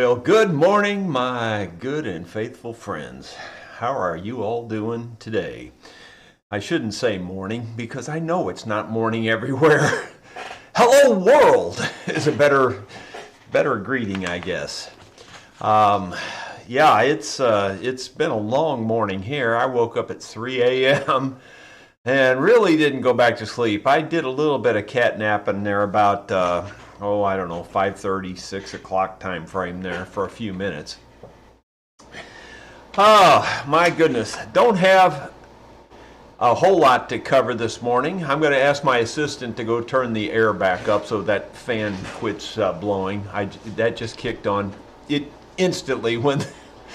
Well, good morning, my good and faithful friends. How are you all doing today? I shouldn't say morning because I know it's not morning everywhere. Hello, world is a better greeting, I guess. Yeah, it's been a long morning here. I woke up at 3 a.m. and really didn't go back to sleep. I did a little bit of cat napping there about I don't know, 5:30, 6 o'clock time frame there for a few minutes. Oh, my goodness. Don't have a whole lot to cover this morning. I'm going to ask my assistant to go turn the air back up so that fan quits blowing. That just kicked on it instantly when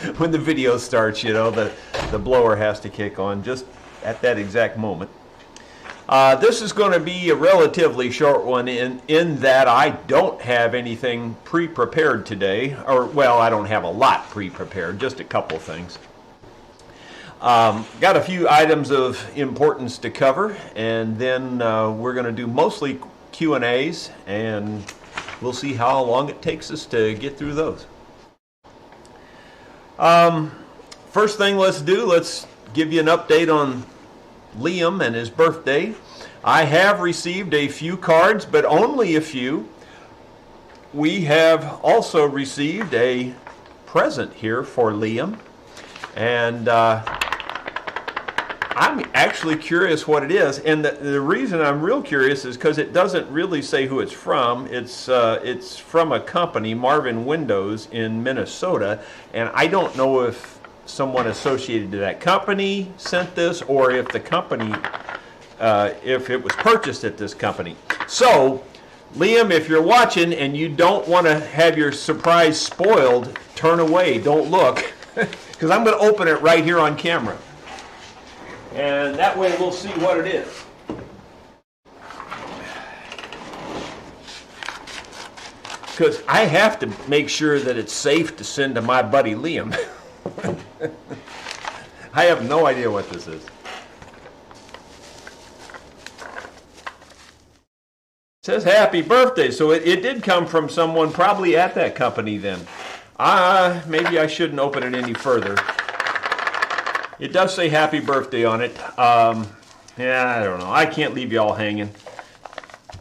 the video starts, the blower has to kick on just at that exact moment. This is going to be a relatively short one in that I don't have anything pre-prepared today. I don't have a lot pre-prepared, just a couple things. Got a few items of importance to cover, and then we're going to do mostly Q&As, and we'll see how long it takes us to get through those. First thing let's give you an update on Liam and his birthday. I have received a few cards, but only a few. We have also received a present here for Liam, and I'm actually curious what it is. And the reason I'm real curious is because it doesn't really say who it's from. It's from a company, Marvin Windows in Minnesota, and I don't know if someone associated to that company sent this, or if the company, if it was purchased at this company. So, Liam, if you're watching and you don't want to have your surprise spoiled, turn away, don't look, because I'm going to open it right here on camera. And that way we'll see what it is. Because I have to make sure that it's safe to send to my buddy Liam. I have no idea what this is. It says happy birthday, so it did come from someone probably at that company then. Maybe I shouldn't open it any further. It does say happy birthday on it. I don't know. I can't leave you all hanging.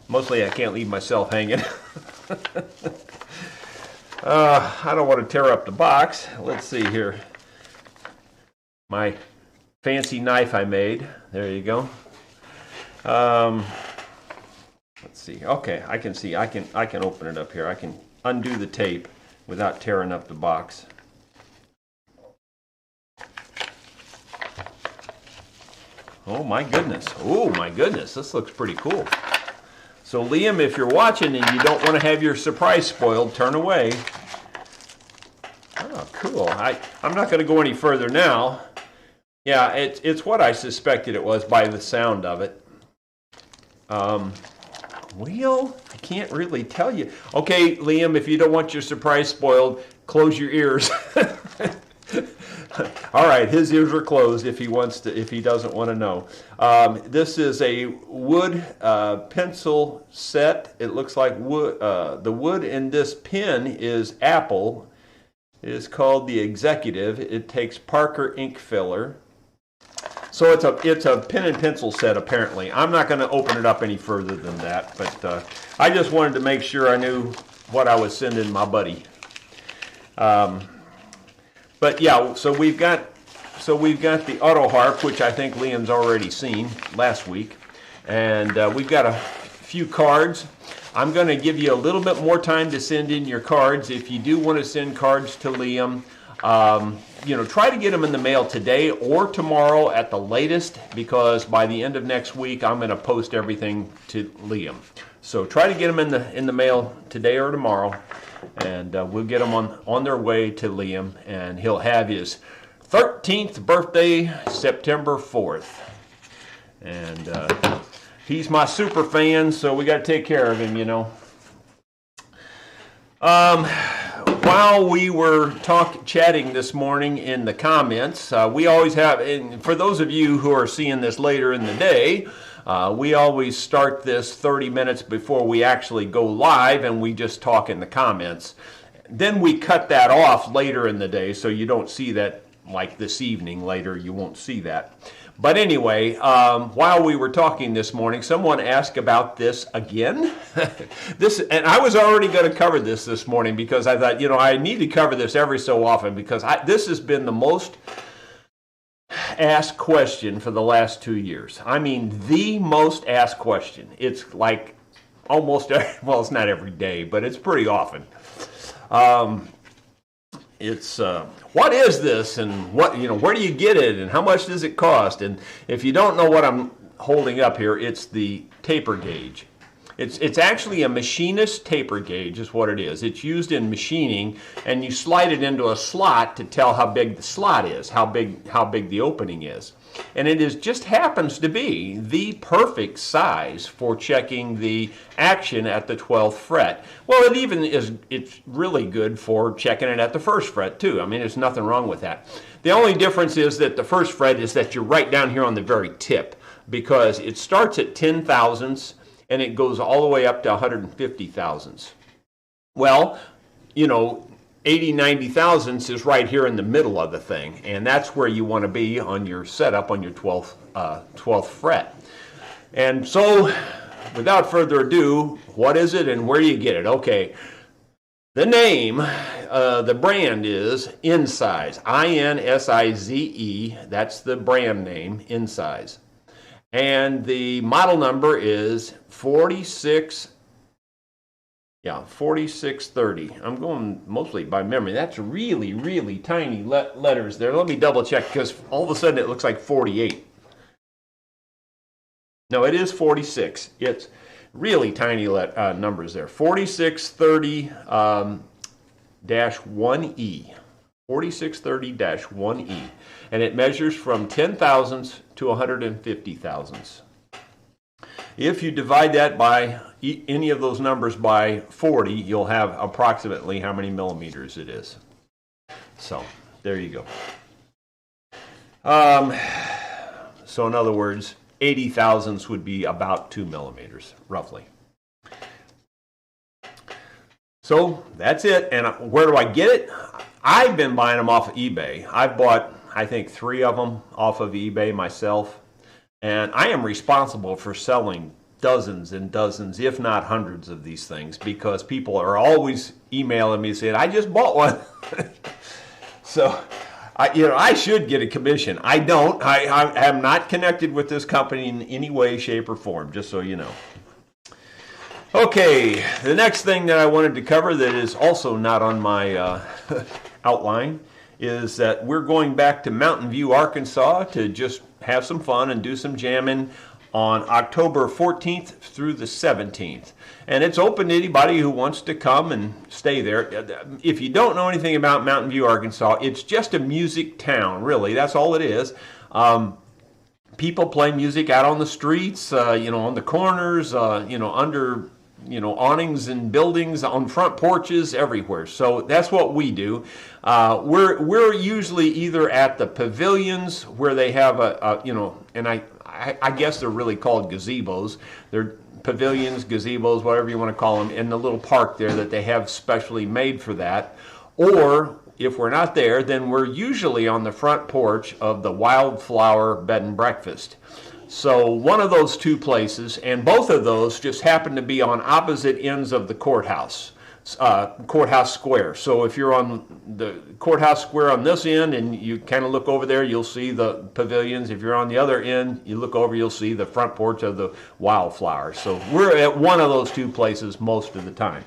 Mostly I can't leave myself hanging. I don't want to tear up the box. Let's see here. My fancy knife I made. There you go. Let's see. Okay, I can see. I can open it up here. I can undo the tape without tearing up the box. Oh my goodness. Oh my goodness. This looks pretty cool. So Liam, if you're watching and you don't want to have your surprise spoiled, turn away. Oh, cool. I'm not going to go any further now. Yeah, it's what I suspected it was by the sound of it. Well, I can't really tell you. Okay, Liam, if you don't want your surprise spoiled, close your ears. All right, his ears are closed if he doesn't want to know. This is a wood pencil set. It looks like wood. The wood in this pen is apple. It is called the Executive. It takes Parker ink filler. So it's a pen and pencil set apparently. I'm not going to open it up any further than that, but I just wanted to make sure I knew what I was sending my buddy. But yeah, so we've got the auto harp, which I think Liam's already seen last week, and we've got a few cards. I'm going to give you a little bit more time to send in your cards. If you do want to send cards to Liam, try to get them in the mail today or tomorrow at the latest, because by the end of next week I'm going to post everything to Liam. So try to get them in the mail today or tomorrow, and we'll get them on their way to Liam, and he'll have his 13th birthday September 4th. And he's my super fan, so we got to take care of him, While we were chatting this morning in the comments, we always have, and for those of you who are seeing this later in the day, we always start this 30 minutes before we actually go live, and we just talk in the comments. then we cut that off later in the day, so you don't see that like this evening. Later, you won't see that. But anyway, while we were talking this morning, someone asked about this again. And I was already going to cover this morning because I thought, I need to cover this every so often because this has been the most asked question for the last 2 years. I mean, the most asked question. It's like almost, well, it's not every day, but it's pretty often. It's what is this, and what where do you get it, and how much does it cost? And if you don't know what I'm holding up here, it's the taper gauge. It's actually a machinist taper gauge is what it is. It's used in machining, and you slide it into a slot to tell how big the slot is, how big the opening is. And it just happens to be the perfect size for checking the action at the 12th fret. Well, it's really good for checking it at the 1st fret too. I mean, there's nothing wrong with that. The only difference is that the 1st fret is that you're right down here on the very tip, because it starts at 10 thousandths and it goes all the way up to 150 thousandths. Well, 80, 90 thousandths is right here in the middle of the thing, and that's where you want to be on your setup on your 12th fret. And so, without further ado, what is it and where do you get it? Okay, the name, the brand is Insize, INSIZE, that's the brand name, Insize. And the model number is 4630. I'm going mostly by memory. That's really, really tiny letters there. Let me double check because all of a sudden it looks like 48. No, it is 46. It's really tiny numbers there. 4630-1E. 4630-1E. And it measures from 10 thousandths to 150 thousandths. If you divide that by any of those numbers by 40, you'll have approximately how many millimeters it is. So, there you go. So in other words, 80 thousandths would be about 2 millimeters, roughly. So, that's it. And where do I get it? I've been buying them off of eBay. I've bought, I think, 3 of them off of eBay myself. And I am responsible for selling dozens and dozens, if not hundreds of these things, because people are always emailing me saying, I just bought one. So, I should get a commission. I don't. I am not connected with this company in any way, shape, or form, just so you know. Okay, the next thing that I wanted to cover that is also not on my outline is that we're going back to Mountain View, Arkansas to just have some fun and do some jamming on October 14th through the 17th. And it's open to anybody who wants to come and stay there. If you don't know anything about Mountain View, Arkansas, it's just a music town, really. That's all it is. People play music out on the streets, on the corners, under awnings and buildings, on front porches, everywhere. So that's what we do. We're usually either at the pavilions where they have and I guess they're really called gazebos. They're pavilions, gazebos, whatever you want to call them, in the little park there that they have specially made for that. Or if we're not there, then we're usually on the front porch of the Wildflower Bed and Breakfast. So one of those two places, and both of those just happen to be on opposite ends of the courthouse square. So if you're on the courthouse square on this end and you kind of look over there, you'll see the pavilions. If you're on the other end, you look over, you'll see the front porch of the Wildflower. So we're at one of those two places most of the time.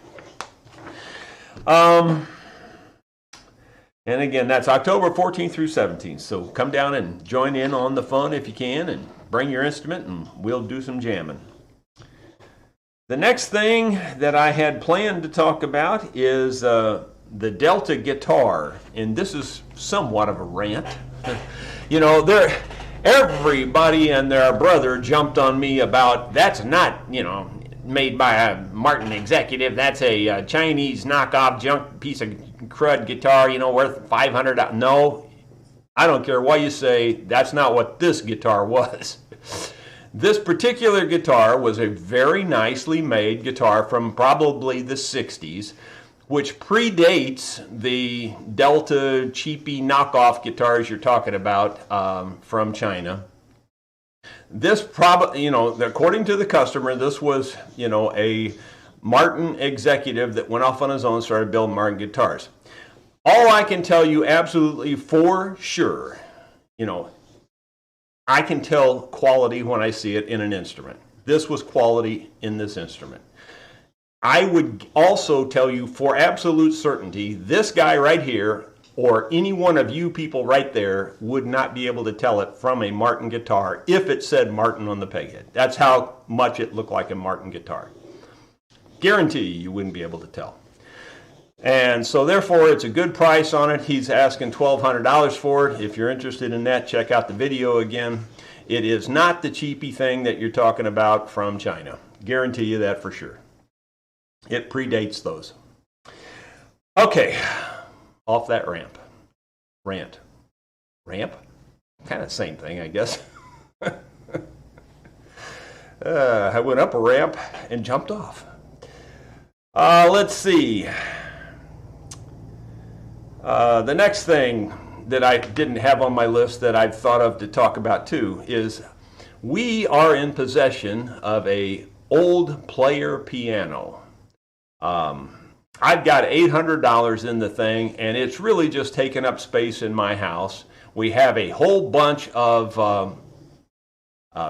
And again, that's October 14th through 17th. So come down and join in on the fun if you can, and bring your instrument and we'll do some jamming. The next thing that I had planned to talk about is the Delta guitar, and this is somewhat of a rant. Everybody and their brother jumped on me about that's not, made by a Martin executive. That's a Chinese knockoff junk piece of crud guitar, worth $500. No, I don't care what you say. That's not what this guitar was. This particular guitar was a very nicely made guitar from probably the 60s which predates the Delta cheapy knockoff guitars you're talking about from China. This probably, according to the customer, this was, a Martin executive that went off on his own and started building Martin guitars. All I can tell you absolutely for sure, I can tell quality when I see it in an instrument. This was quality in this instrument. I would also tell you for absolute certainty, this guy right here, or any one of you people right there, would not be able to tell it from a Martin guitar if it said Martin on the peghead. That's how much it looked like a Martin guitar. Guarantee you wouldn't be able to tell. And so therefore, it's a good price on it. He's asking $1,200 for it. If you're interested in that, check out the video again. It is not the cheapy thing that you're talking about from China. Guarantee you that for sure. It predates those. Okay, off that rant. Ramp? Kind of same thing, I guess. I went up a ramp and jumped off. Let's see. The next thing that I didn't have on my list that I've thought of to talk about too is we are in possession of a old player piano. I've got $800 in the thing, and it's really just taking up space in my house. We have a whole bunch of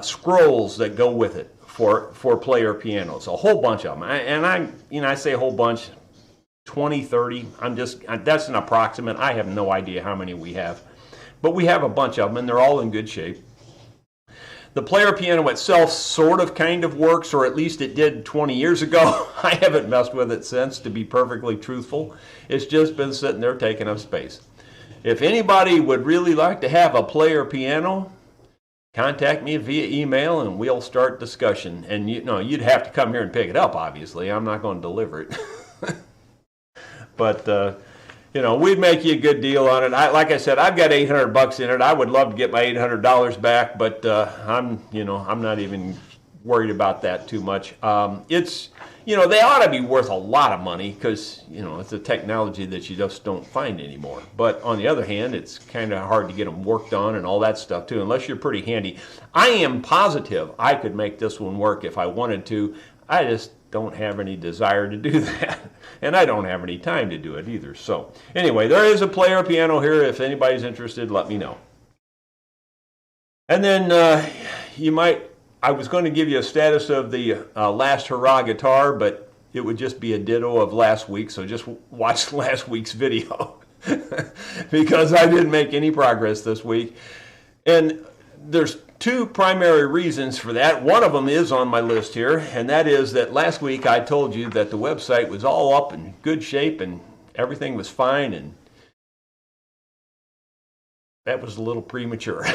scrolls that go with it for player pianos, a whole bunch of them. I say a whole bunch, 20, 30. That's an approximate. I have no idea how many we have, but we have a bunch of them, and they're all in good shape. The player piano itself sort of kind of works, or at least it did 20 years ago. I haven't messed with it since, to be perfectly truthful. It's just been sitting there taking up space. If anybody would really like to have a player piano, contact me via email and we'll start discussion. And you'd have to come here and pick it up, obviously. I'm not going to deliver it. But we'd make you a good deal on it. Like I said, I've got $800 in it. I would love to get my $800 back, but I'm not even worried about that too much. They ought to be worth a lot of money because, it's a technology that you just don't find anymore. But on the other hand, it's kind of hard to get them worked on and all that stuff too, unless you're pretty handy. I am positive I could make this one work if I wanted to. I just don't have any desire to do that. And I don't have any time to do it either. So anyway, there is a player piano here. If anybody's interested, let me know. And then I was going to give you a status of the last hurrah guitar, but it would just be a ditto of last week. So just watch last week's video because I didn't make any progress this week. And there's two primary reasons for that. One of them is on my list here, and that is that last week I told you that the website was all up in good shape and everything was fine, and that was a little premature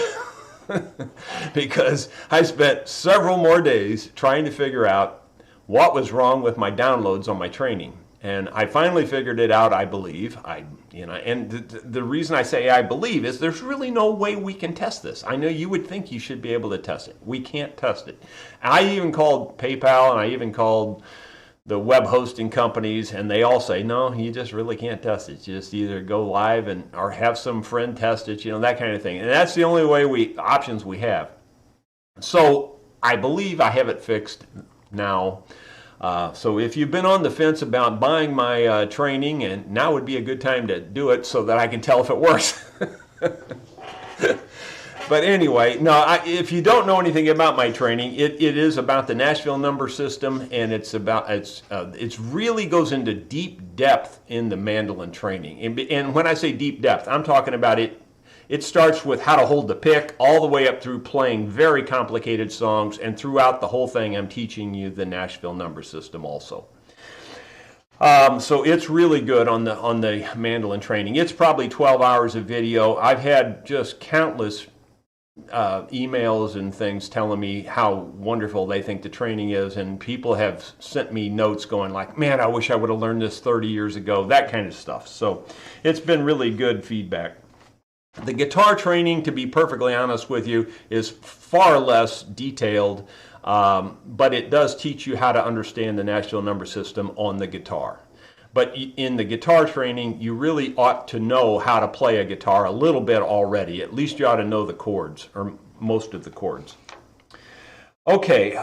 because I spent several more days trying to figure out what was wrong with my downloads on my training. And I finally figured it out, I believe. And the reason I say I believe is there's really no way we can test this. I know you would think you should be able to test it. We can't test it. I even called PayPal and I even called the web hosting companies, and they all say, no, you just really can't test it. You just either go live or have some friend test it, that kind of thing. And that's the only options we have. So I believe I have it fixed now. So if you've been on the fence about buying my training, and now would be a good time to do it so that I can tell if it works. But anyway, if you don't know anything about my training, it is about the Nashville number system, and it really goes into deep depth in the mandolin training. And when I say deep depth, I'm talking about it. It starts with how to hold the pick all the way up through playing very complicated songs, and throughout the whole thing I'm teaching you the Nashville number system also. So it's really good on the mandolin training. It's probably 12 hours of video. I've had just countless emails and things telling me how wonderful they think the training is, and people have sent me notes going like, man, I wish I would have learned this 30 years ago, that kind of stuff. So it's been really good feedback. The guitar training, to be perfectly honest with you, is far less detailed, but it does teach you how to understand the Nashville number system on the guitar. But in the guitar training, you really ought to know how to play a guitar a little bit already. At least you ought to know the chords, or most of the chords. Okay,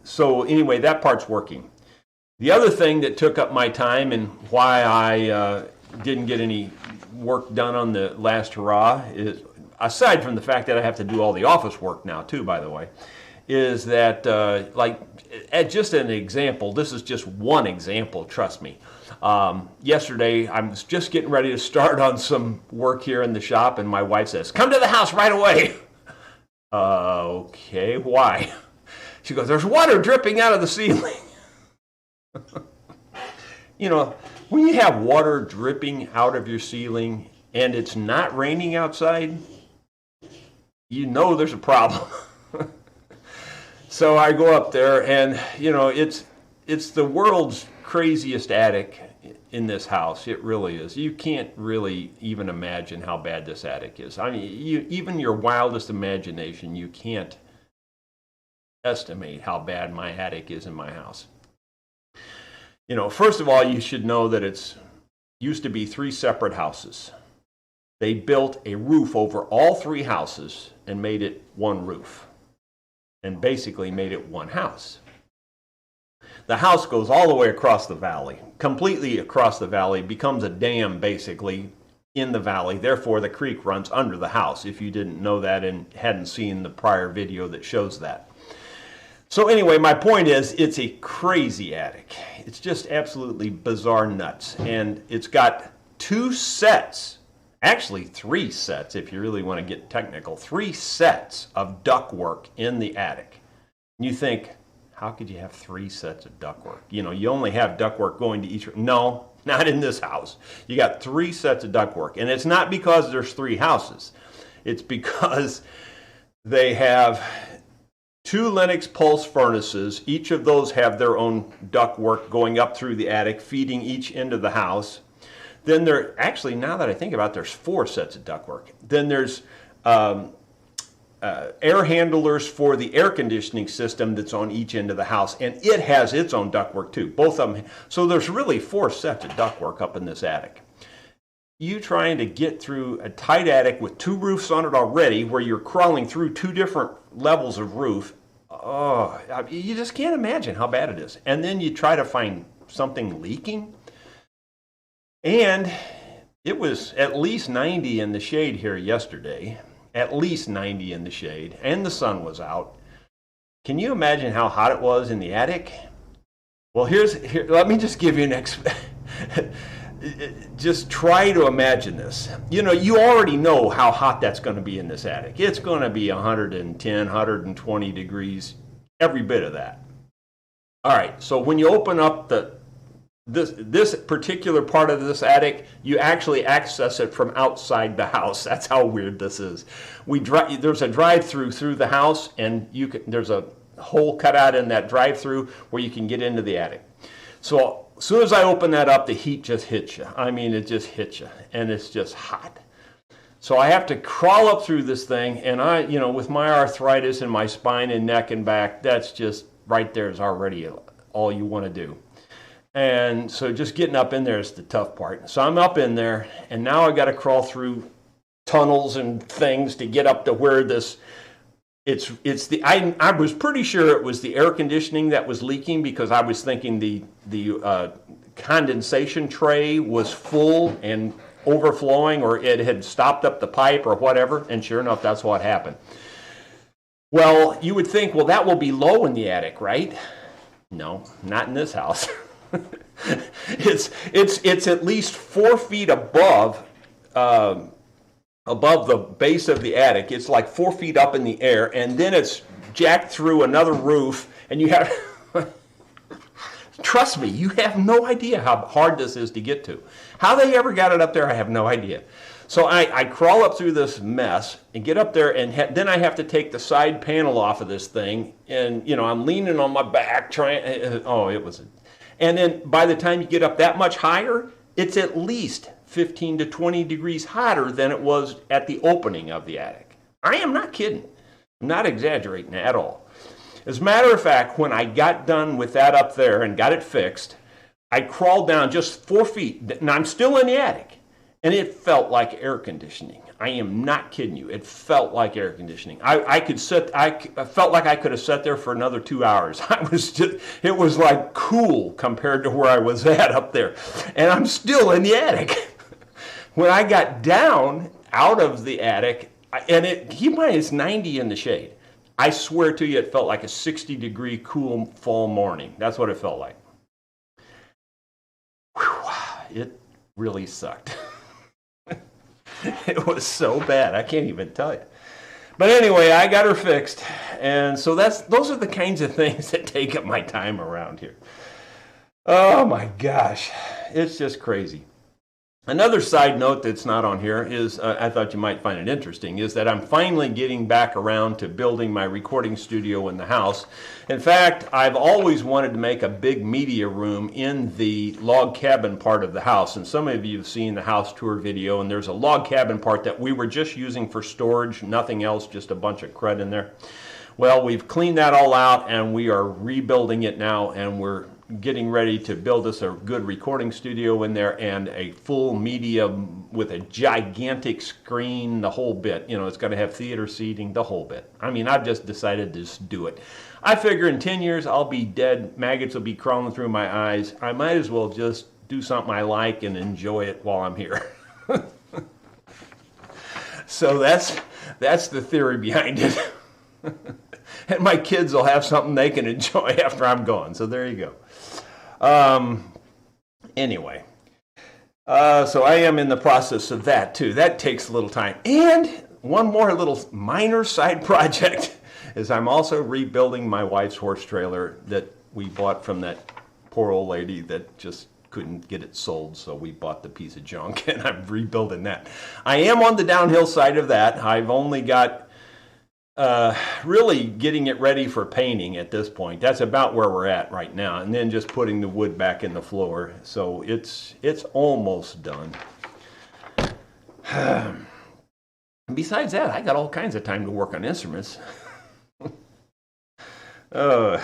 so anyway, that part's working. The other thing that took up my time and why I didn't get any work done on the last hurrah is, aside from the fact that I have to do all the office work now too, by the way, is that just an example, this is just one example, trust me. Yesterday, I was just getting ready to start on some work here in the shop, and my wife says, "Come to the house right away." Okay, why? She goes, "There's water dripping out of the ceiling." You know, when you have water dripping out of your ceiling and it's not raining outside, you know there's a problem. So I go up there, and you know, it's the world's craziest attic in this house. It really is. You can't really even imagine how bad this attic is. I mean, even your wildest imagination, you can't estimate how bad my attic is in my house. You know, first of all, you should know that it's used to be 3 separate houses. They built a roof over all 3 houses and made it one roof, and basically made it one house. The house goes all the way across the valley, completely across the valley, becomes a dam basically in the valley. Therefore, the creek runs under the house, if you didn't know that and hadn't seen the prior video that shows that. So anyway, my point is, it's a crazy attic. It's just absolutely bizarre nuts. And it's got 2 sets, actually 3 sets if you really want to get technical, 3 sets of ductwork in the attic. You think, how could you have 3 sets of ductwork? You know, you only have ductwork going to each room. No, not in this house. You got 3 sets of ductwork. And it's not because there's 3 houses. It's because they have 2 Lennox pulse furnaces. Each of those have their own ductwork going up through the attic, feeding each end of the house. Then there, actually, now that I think about it, there's 4 sets of ductwork. Then there's air handlers for the air conditioning system that's on each end of the house, and it has its own ductwork too, both of them. So there's really 4 sets of ductwork up in this attic. You trying to get through a tight attic with 2 roofs on it already, where you're crawling through 2 different levels of roof, oh, you just can't imagine how bad it is. And then you try to find something leaking, and it was at least 90 in the shade here yesterday, at least 90 in the shade, and the sun was out. Can you imagine how hot it was in the attic? Well, here, let me just give you an just try to imagine this. You know, you already know how hot that's going to be in this attic. It's going to be 110, 120 degrees, every bit of that. All right, so when you open up this particular part of this attic, you actually access it from outside the house. That's how weird this is. There's a drive-through through the house, and there's a hole cut out in that drive-through where you can get into the attic. So as soon as I open that up, the heat just hits you. I mean, it just hits you, and it's just hot. So I have to crawl up through this thing, and you know, with my arthritis in my spine and neck and back, that's just right there is already all you want to do. And so just getting up in there is the tough part. So I'm up in there, and now I got to crawl through tunnels and things to get up to where this. I was pretty sure it was the air conditioning that was leaking, because I was thinking the condensation tray was full and overflowing, or it had stopped up the pipe or whatever. And sure enough, that's what happened. Well, you would think, well, that will be low in the attic, right? No, not in this house. It's at least 4 feet above the base of the attic. It's like 4 feet up in the air, and then it's jacked through another roof, and you have trust me, you have no idea how hard this is to get to. How they ever got it up there, I have no idea. So I crawl up through this mess and get up there, and then I have to take the side panel off of this thing, and you know, I'm leaning on my back trying. And then by the time you get up that much higher, it's at least 15 to 20 degrees hotter than it was at the opening of the attic. I am not kidding. I'm not exaggerating at all. As a matter of fact, when I got done with that up there and got it fixed, I crawled down just 4 feet, and I'm still in the attic, and it felt like air conditioning. I am not kidding you. It felt like air conditioning. I felt like I could have sat there for another 2 hours. It was like cool compared to where I was at up there, and I'm still in the attic. When I got down out of the attic, and keep in mind it's 90 in the shade. I swear to you, it felt like a 60-degree cool fall morning. That's what it felt like. Whew, it really sucked. It was so bad, I can't even tell you. But anyway, I got her fixed, and so those are the kinds of things that take up my time around here. Oh my gosh, it's just crazy. Another side note that's not on here is, I thought you might find it interesting, is that I'm finally getting back around to building my recording studio in the house. In fact, I've always wanted to make a big media room in the log cabin part of the house. And some of you have seen the house tour video, and there's a log cabin part that we were just using for storage, nothing else, just a bunch of crud in there. Well, we've cleaned that all out, and we are rebuilding it now, and we're getting ready to build us a good recording studio in there and a full media with a gigantic screen, the whole bit. You know, it's going to have theater seating, the whole bit. I mean, I've just decided to just do it. I figure in 10 years I'll be dead, maggots will be crawling through my eyes. I might as well just do something I like and enjoy it while I'm here. So that's the theory behind it. And my kids will have something they can enjoy after I'm gone. So there you go. Anyway, so I am in the process of that too. That takes a little time. And one more little minor side project is I'm also rebuilding my wife's horse trailer that we bought from that poor old lady that just couldn't get it sold, so we bought the piece of junk, and I'm rebuilding that. I am on the downhill side of that. I've only got really getting it ready for painting at this point. That's about where we're at right now, and then just putting the wood back in the floor. So it's almost done. Besides that, I got all kinds of time to work on instruments. I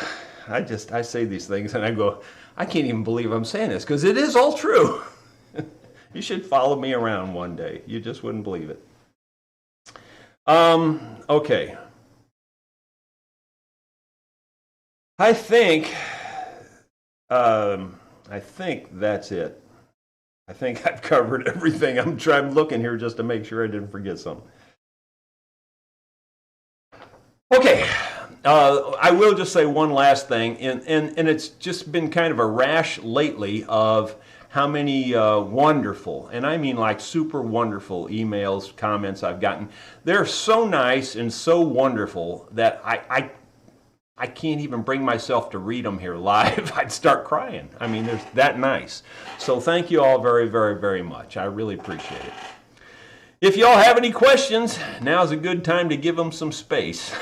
say these things and I go, I can't even believe I'm saying this, because it is all true. You should follow me around one day. You just wouldn't believe it. Okay. I think that's it. I think I've covered everything. I'm looking here just to make sure I didn't forget something. Okay, I will just say one last thing, and it's just been kind of a rash lately of how many wonderful, and I mean like super wonderful emails, comments I've gotten. They're so nice and so wonderful that I can't even bring myself to read them here live. I'd start crying. I mean, they're that nice. So thank you all very, very, very much. I really appreciate it. If you all have any questions, now's a good time to give them some space.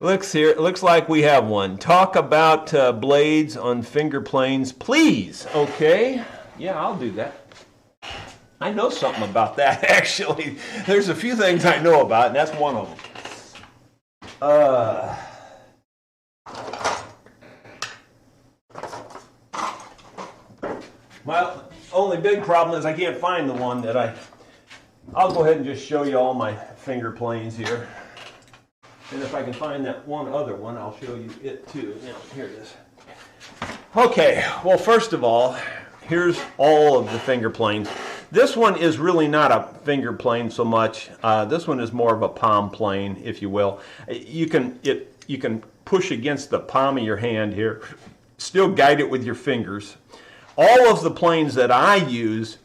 Looks like we have one. Talk about blades on finger planes, please. Okay. Yeah, I'll do that. I know something about that, actually. There's a few things I know about, and that's one of them. My only big problem is I can't find the one that I'll go ahead and just show you all my finger planes here. And if I can find that one other one, I'll show you it too. Now, here it is. Okay, well, first of all, here's all of the finger planes. This one is really not a finger plane so much. This one is more of a palm plane, if you will. You can push against the palm of your hand here, still guide it with your fingers. All of the planes that I use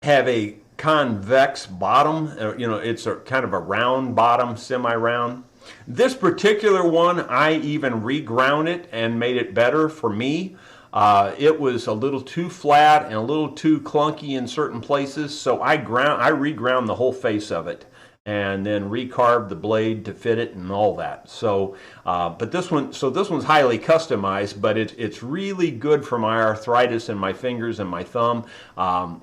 have a convex bottom. It's a kind of a round bottom, semi-round. This particular one, I even reground it and made it better for me. It was a little too flat and a little too clunky in certain places, so I reground the whole face of it and then recarved the blade to fit it and all that. So, this one's highly customized, but it's really good for my arthritis in my fingers and my thumb.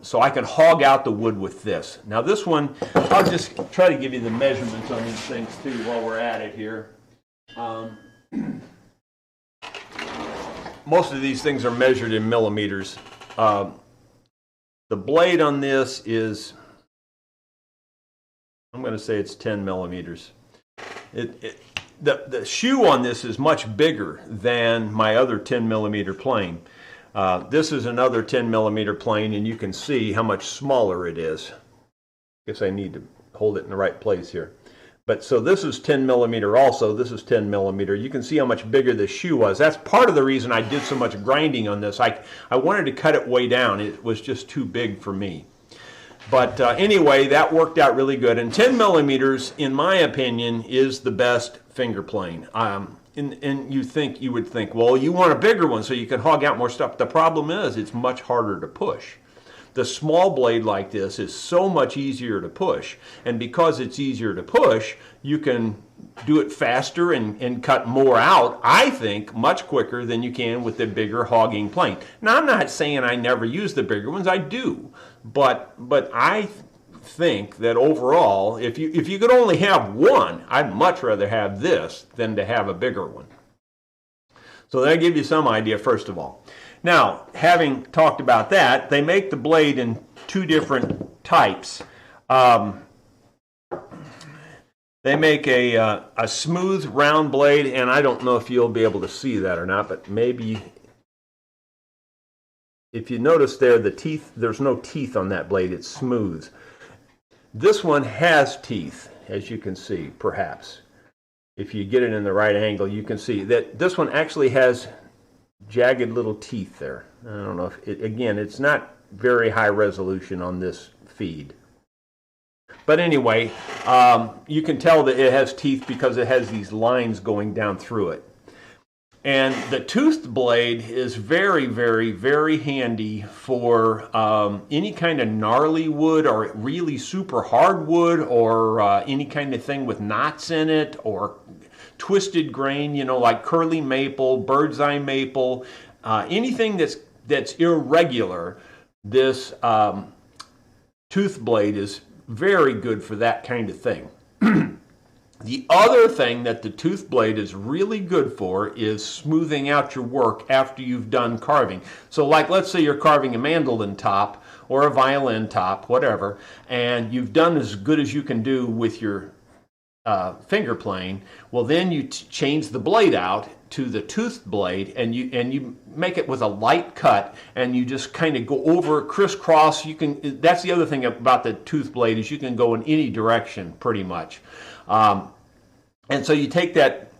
So I can hog out the wood with this. Now this one, I'll just try to give you the measurements on these things too while we're at it here. most of these things are measured in millimeters. The blade on this is, I'm going to say it's 10 millimeters. The shoe on this is much bigger than my other 10 millimeter plane. This is another 10 millimeter plane, and you can see how much smaller it is. I guess I need to hold it in the right place here. But so this is 10 millimeter also. This is 10 millimeter. You can see how much bigger this shoe was. That's part of the reason I did so much grinding on this. I wanted to cut it way down. It was just too big for me. But anyway, that worked out really good. And 10 millimeters, in my opinion, is the best finger plane. And you would think, well, you want a bigger one so you can hog out more stuff. The problem is it's much harder to push. The small blade like this is so much easier to push. And because it's easier to push, you can do it faster and cut more out, I think, much quicker than you can with the bigger hogging plane. Now, I'm not saying I never use the bigger ones. I do. But I think that overall, if you could only have one, I'd much rather have this than to have a bigger one. So that'll give you some idea, first of all. Now, having talked about that, they make the blade in two different types. They make a smooth round blade, and I don't know if you'll be able to see that or not, but maybe if you notice there, the teeth, there's no teeth on that blade, it's smooth. This one has teeth, as you can see, perhaps. If you get it in the right angle, you can see that this one actually has jagged little teeth there. I don't know if again, it's not very high resolution on this feed. But anyway, you can tell that it has teeth because it has these lines going down through it. And the toothed blade is very, very, very handy for any kind of gnarly wood or really super hard wood or any kind of thing with knots in it or twisted grain, you know, like curly maple, bird's eye maple, anything that's irregular. This tooth blade is very good for that kind of thing. The other thing that the tooth blade is really good for is smoothing out your work after you've done carving. So like, let's say you're carving a mandolin top or a violin top, whatever, and you've done as good as you can do with your finger plane. Well, then you change the blade out to the toothed blade, and you make it with a light cut, and you just kind of go over crisscross. You can. That's the other thing about the tooth blade is you can go in any direction pretty much. And so you take that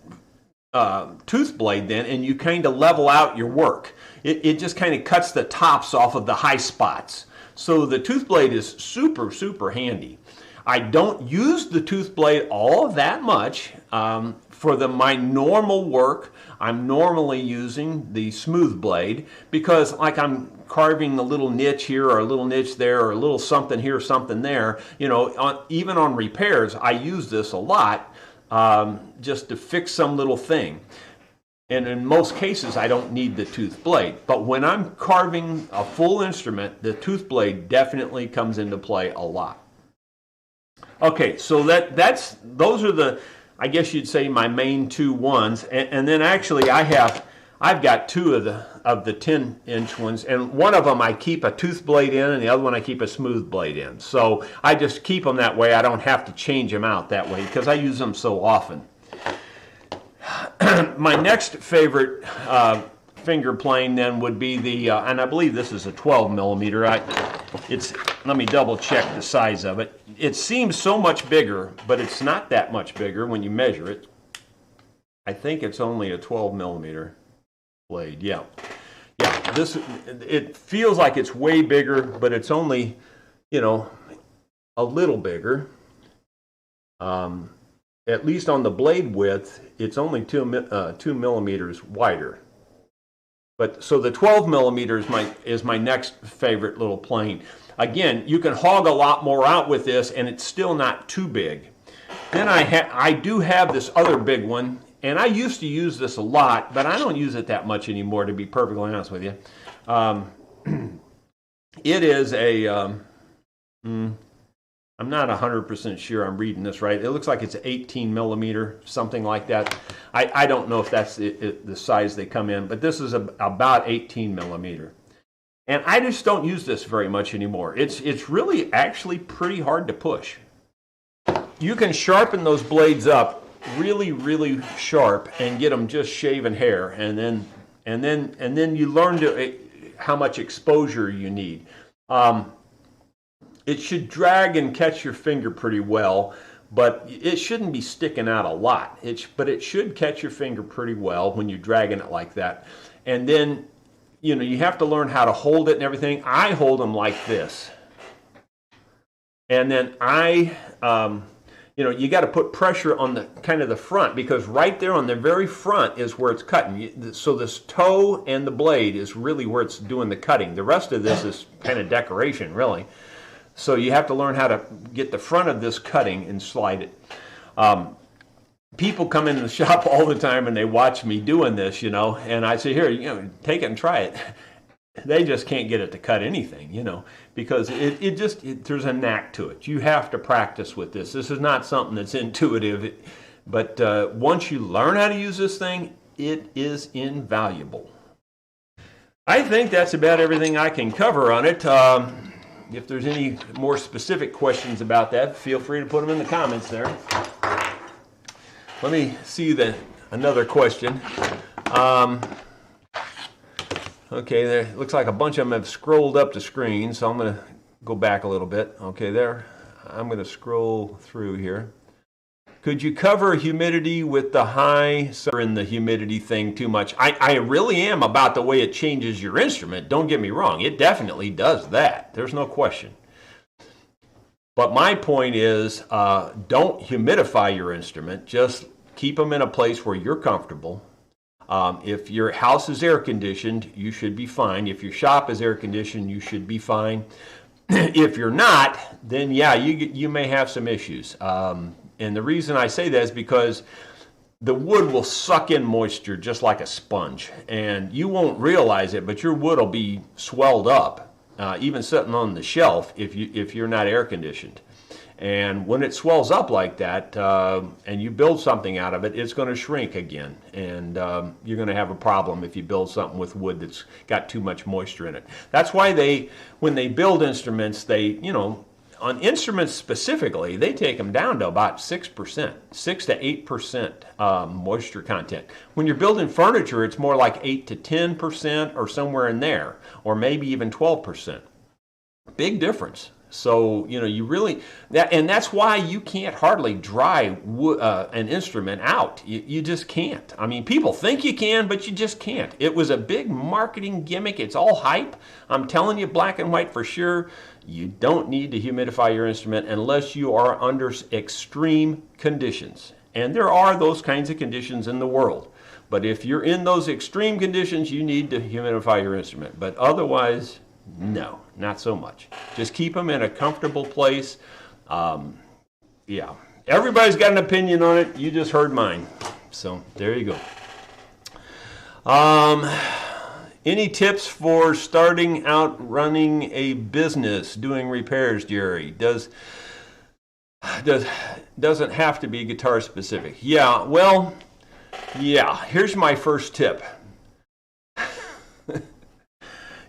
tooth blade then, and you kind of level out your work. It just kind of cuts the tops off of the high spots. So the tooth blade is super, super handy. I don't use the tooth blade all that much. For my normal work, I'm normally using the smooth blade because like I'm carving a little niche here or a little niche there or a little something here, something there. You know, even on repairs, I use this a lot just to fix some little thing. And in most cases, I don't need the tooth blade. But when I'm carving a full instrument, the tooth blade definitely comes into play a lot. Okay, so those are the, I guess you'd say, my main two ones, and then actually I've got two of the 10-inch ones, and one of them I keep a tooth blade in, and the other one I keep a smooth blade in. So I just keep them that way. I don't have to change them out that way because I use them so often. My next favorite finger plane then would be the, and I believe this is a 12 millimeter. Let me double check the size of it. It seems so much bigger, but it's not that much bigger when you measure it. I think it's only a 12 millimeter blade. Yeah, it feels like it's way bigger, but it's only, you know, a little bigger. At least on the blade width, it's only 2 millimeters wider. But so the 12 millimeters is my next favorite little plane. Again, you can hog a lot more out with this, and it's still not too big. Then I do have this other big one, and I used to use this a lot, but I don't use it that much anymore, to be perfectly honest with you. It is a, I'm not 100% sure I'm reading this right. It looks like it's 18 millimeter, something like that. I don't know if that's the size they come in, but this is about 18 millimeter. And I just don't use this very much anymore. It's really actually pretty hard to push. You can sharpen those blades up really, really sharp and get them just shaven hair, and then you learn how much exposure you need. It should drag and catch your finger pretty well, but it shouldn't be sticking out a lot. But it should catch your finger pretty well when you're dragging it like that. And then, you have to learn how to hold it and everything. I hold them like this. And then you got to put pressure on the kind of the front, because right there on the very front is where it's cutting. So this toe and the blade is really where it's doing the cutting. The rest of this is kind of decoration, really. So you have to learn how to get the front of this cutting and slide it. People come into the shop all the time and they watch me doing this, and I say, here, take it and try it. They just can't get it to cut anything, because there's a knack to it. You have to practice with this. This is not something that's intuitive, but once you learn how to use this thing, it is invaluable. I think that's about everything I can cover on it. If there's any more specific questions about that, feel free to put them in the comments there. Let me see another question. Okay, there looks like a bunch of them have scrolled up the screen, so I'm going to go back a little bit. Okay, there. I'm going to scroll through here. Could you cover humidity with the high in the humidity thing too much? I really am about the way it changes your instrument. Don't get me wrong. It definitely does that. There's no question. But my point is, don't humidify your instrument. Just keep them in a place where you're comfortable. If your house is air conditioned, you should be fine. If your shop is air conditioned, you should be fine. If you're not, then yeah, you may have some issues. And the reason I say that is because the wood will suck in moisture just like a sponge, and you won't realize it, but your wood will be swelled up, even sitting on the shelf if you're not air conditioned. And when it swells up like that, and you build something out of it, it's going to shrink again, and you're going to have a problem if you build something with wood that's got too much moisture in it. That's why when they build instruments, on instruments specifically, they take them down to about 6%, 6 to 8% moisture content. When you're building furniture, it's more like 8 to 10% or somewhere in there, or maybe even 12%. Big difference. So, you really, and that's why you can't hardly dry an instrument out. You just can't. I mean, people think you can, but you just can't. It was a big marketing gimmick. It's all hype. I'm telling you, black and white for sure. You don't need to humidify your instrument unless you are under extreme conditions. And there are those kinds of conditions in the world. But if you're in those extreme conditions, you need to humidify your instrument. But otherwise, no, not so much. Just keep them in a comfortable place. Yeah, everybody's got an opinion on it. You just heard mine. So there you go. Any tips for starting out running a business, doing repairs, Jerry? Doesn't have to be guitar specific. Yeah, well, yeah, here's my first tip.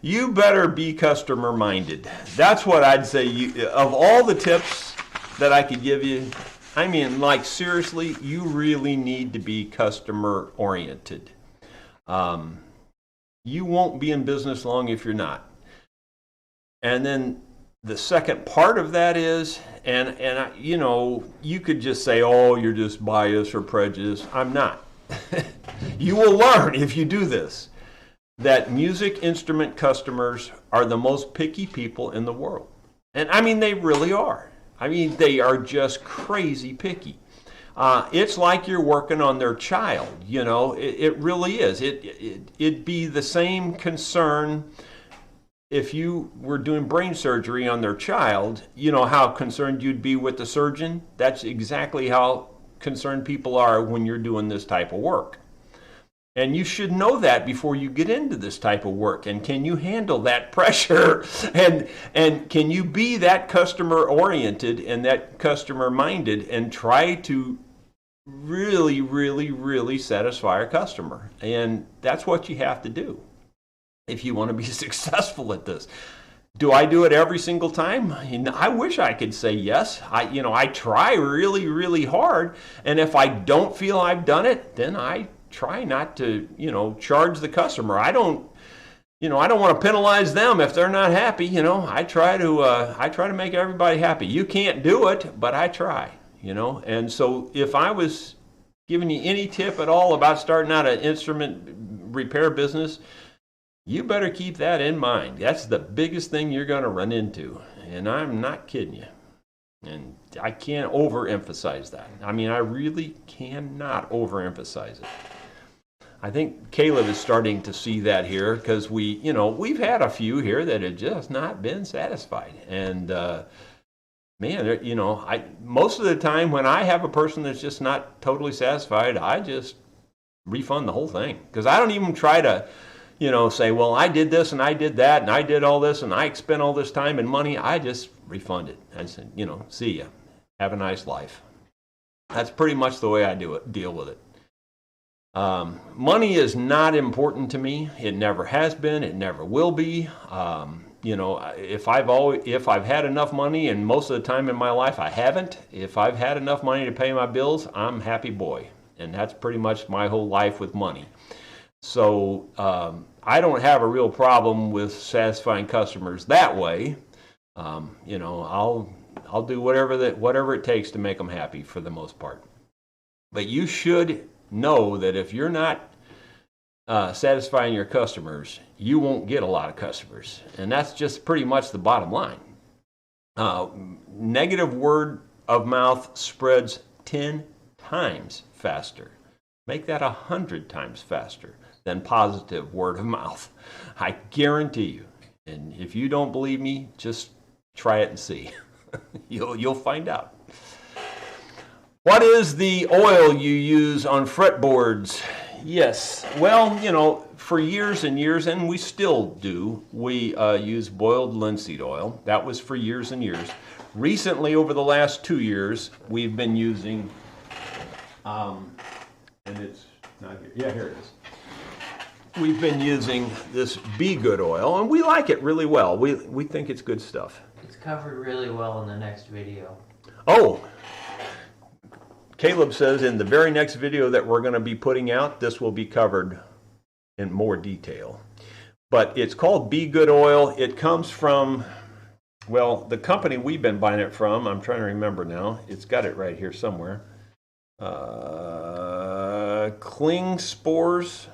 You better be customer minded. That's what I'd say. Of all the tips that I could give you, I mean, like seriously, you really need to be customer oriented. You won't be in business long if you're not. And then the second part of that is, you could just say, oh, you're just biased or prejudiced. I'm not. You will learn if you do this, that music instrument customers are the most picky people in the world. And I mean, they really are. I mean, they are just crazy picky. It's like you're working on their child, it really is. It'd be the same concern if you were doing brain surgery on their child, how concerned you'd be with the surgeon. That's exactly how concerned people are when you're doing this type of work. And you should know that before you get into this type of work. And can you handle that pressure? And can you be that customer oriented and that customer minded and try to really, really, really satisfy our customer. And that's what you have to do if you want to be successful at this. Do I do it every single time? I wish I could say yes. I try really, really hard. And if I don't feel I've done it, then I try not to, charge the customer. I don't want to penalize them if they're not happy. I try to make everybody happy. You can't do it, but I try, And so if I was giving you any tip at all about starting out an instrument repair business, you better keep that in mind. That's the biggest thing you're going to run into. And I'm not kidding you. And I can't overemphasize that. I really cannot overemphasize it. I think Caleb is starting to see that here because we've had a few here that have just not been satisfied. And most of the time when I have a person that's just not totally satisfied, I just refund the whole thing because I don't even try to say, well, I did this and I did that and I did all this and I spent all this time and money. I just refund it. I said, see ya. Have a nice life. That's pretty much the way I deal with it. Money is not important to me. It never has been. It never will be. If I've had enough money, and most of the time in my life I haven't, if I've had enough money to pay my bills, I'm a happy boy. And that's pretty much my whole life with money. So I don't have a real problem with satisfying customers that way. I'll do whatever it takes to make them happy for the most part. But you should know that if you're not satisfying your customers, you won't get a lot of customers. And that's just pretty much the bottom line. Negative word of mouth spreads 10 times faster. Make that 100 times faster than positive word of mouth. I guarantee you. And if you don't believe me, just try it and see. You'll find out. What is the oil you use on fretboards? Yes, well, for years and years, and we still do, we use boiled linseed oil. That was for years and years. Recently, over the last 2 years, we've been using, and it's not here. Yeah, here it is. We've been using this Be Good oil, and we like it really well. We think it's good stuff. It's covered really well in the next video. Oh, Caleb says in the very next video that we're going to be putting out, this will be covered in more detail. But it's called Be Good oil. It comes from, well, the company we've been buying it from, I'm trying to remember now. It's got it right here somewhere. Klingspors,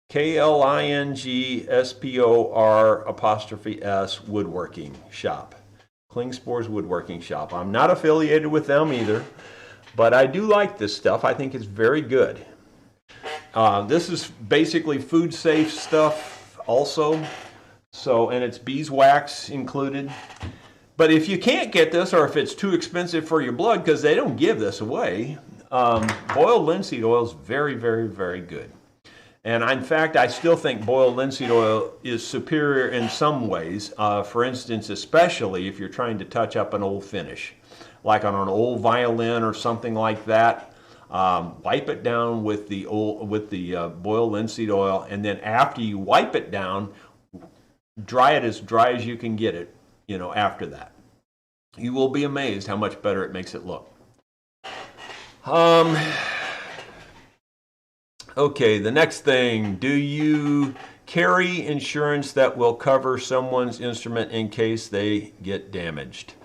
KLINGSPOR' Woodworking Shop. Klingspors Woodworking Shop. I'm not affiliated with them either. But I do like this stuff. I think it's very good. This is basically food safe stuff also. And it's beeswax included. But if you can't get this, or if it's too expensive for your blood, because they don't give this away, boiled linseed oil is very, very, very good. And in fact, I still think boiled linseed oil is superior in some ways. For instance, especially if you're trying to touch up an old finish, like on an old violin or something like that. Wipe it down with the boiled linseed oil, and then after you wipe it down, dry it as dry as you can get it. After that, you will be amazed how much better it makes it look. Okay, the next thing, do you carry insurance that will cover someone's instrument in case they get damaged?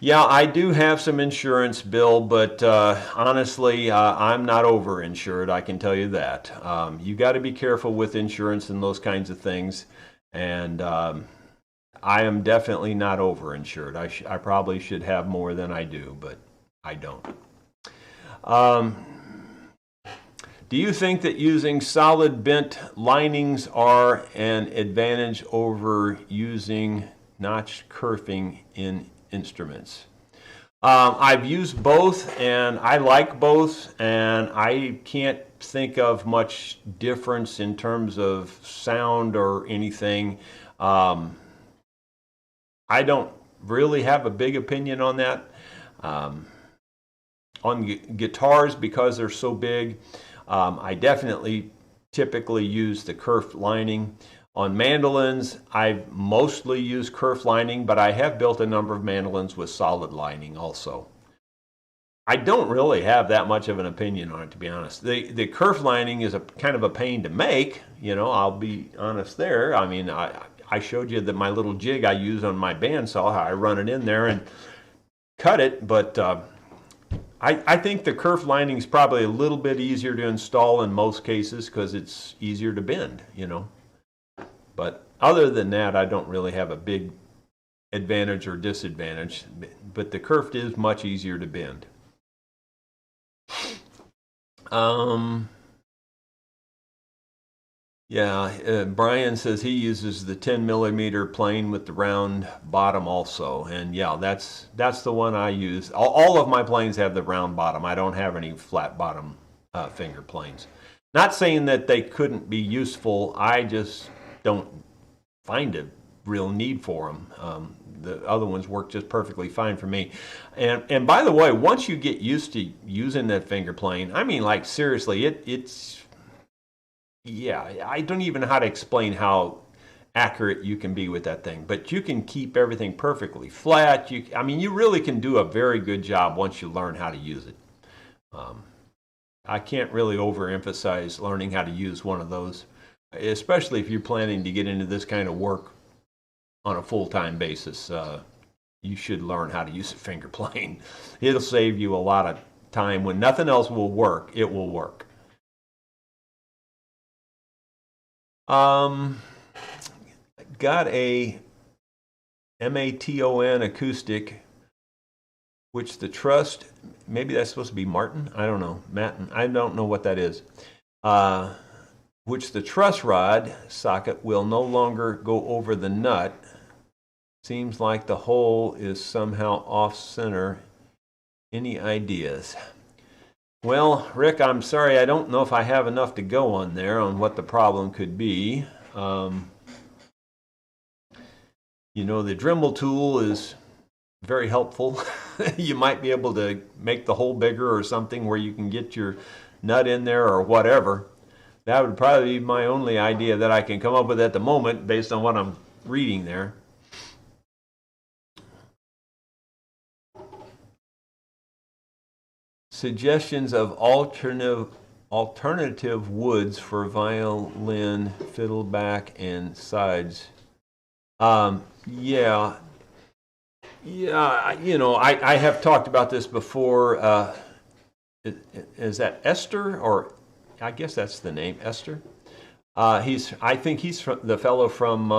Yeah, I do have some insurance, Bill, but honestly, I'm not over-insured, I can tell you that. You got to be careful with insurance and those kinds of things, and I am definitely not over-insured. I probably should have more than I do, but I don't. Do you think that using solid bent linings are an advantage over using notch kerfing in instruments? I've used both, and I like both, and I can't think of much difference in terms of sound or anything. I don't really have a big opinion on that. guitars, because they're so big, I definitely typically use the kerf lining. On mandolins, I mostly use kerf lining, but I have built a number of mandolins with solid lining also. I don't really have that much of an opinion on it, to be honest. The kerf lining is a kind of a pain to make, you know, I'll be honest there. I mean, I showed you that my little jig I use on my bandsaw, how I run it in there and cut it, but I think the kerf lining is probably a little bit easier to install in most cases because it's easier to bend, you know. But other than that, I don't really have a big advantage or disadvantage, but the kerf is much easier to bend. Brian says he uses the 10 millimeter plane with the round bottom also, and yeah, that's the one I use. All of my planes have the round bottom. I don't have any flat bottom finger planes. Not saying that they couldn't be useful. I just don't find a real need for them. The other ones work just perfectly fine for me. And by the way, once you get used to using that finger plane, I mean, like seriously, it's yeah, I don't even know how to explain how accurate you can be with that thing, but you can keep everything perfectly flat. I mean, you really can do a very good job once you learn how to use it. I can't really overemphasize learning how to use one of those, especially if you're planning to get into this kind of work on a full-time basis. You should learn how to use a finger plane. It'll save you a lot of time. When nothing else will work, it will work. Got a Maton acoustic, which the truss, maybe that's supposed to be Martin? I don't know. Matin, I don't know what that is. Which the truss rod socket will no longer go over the nut. Seems like the hole is somehow off center. Any ideas? Well, Rick, I'm sorry, I don't know if I have enough to go on there on what the problem could be. You know, the Dremel tool is very helpful. You might be able to make the hole bigger or something where you can get your nut in there or whatever. That would probably be my only idea that I can come up with at the moment based on what I'm reading there. Suggestions of alternative woods for violin, fiddleback, and sides. Yeah, you know, I have talked about this before. Is that Esther, or I guess that's the name, Esther? I think he's the fellow from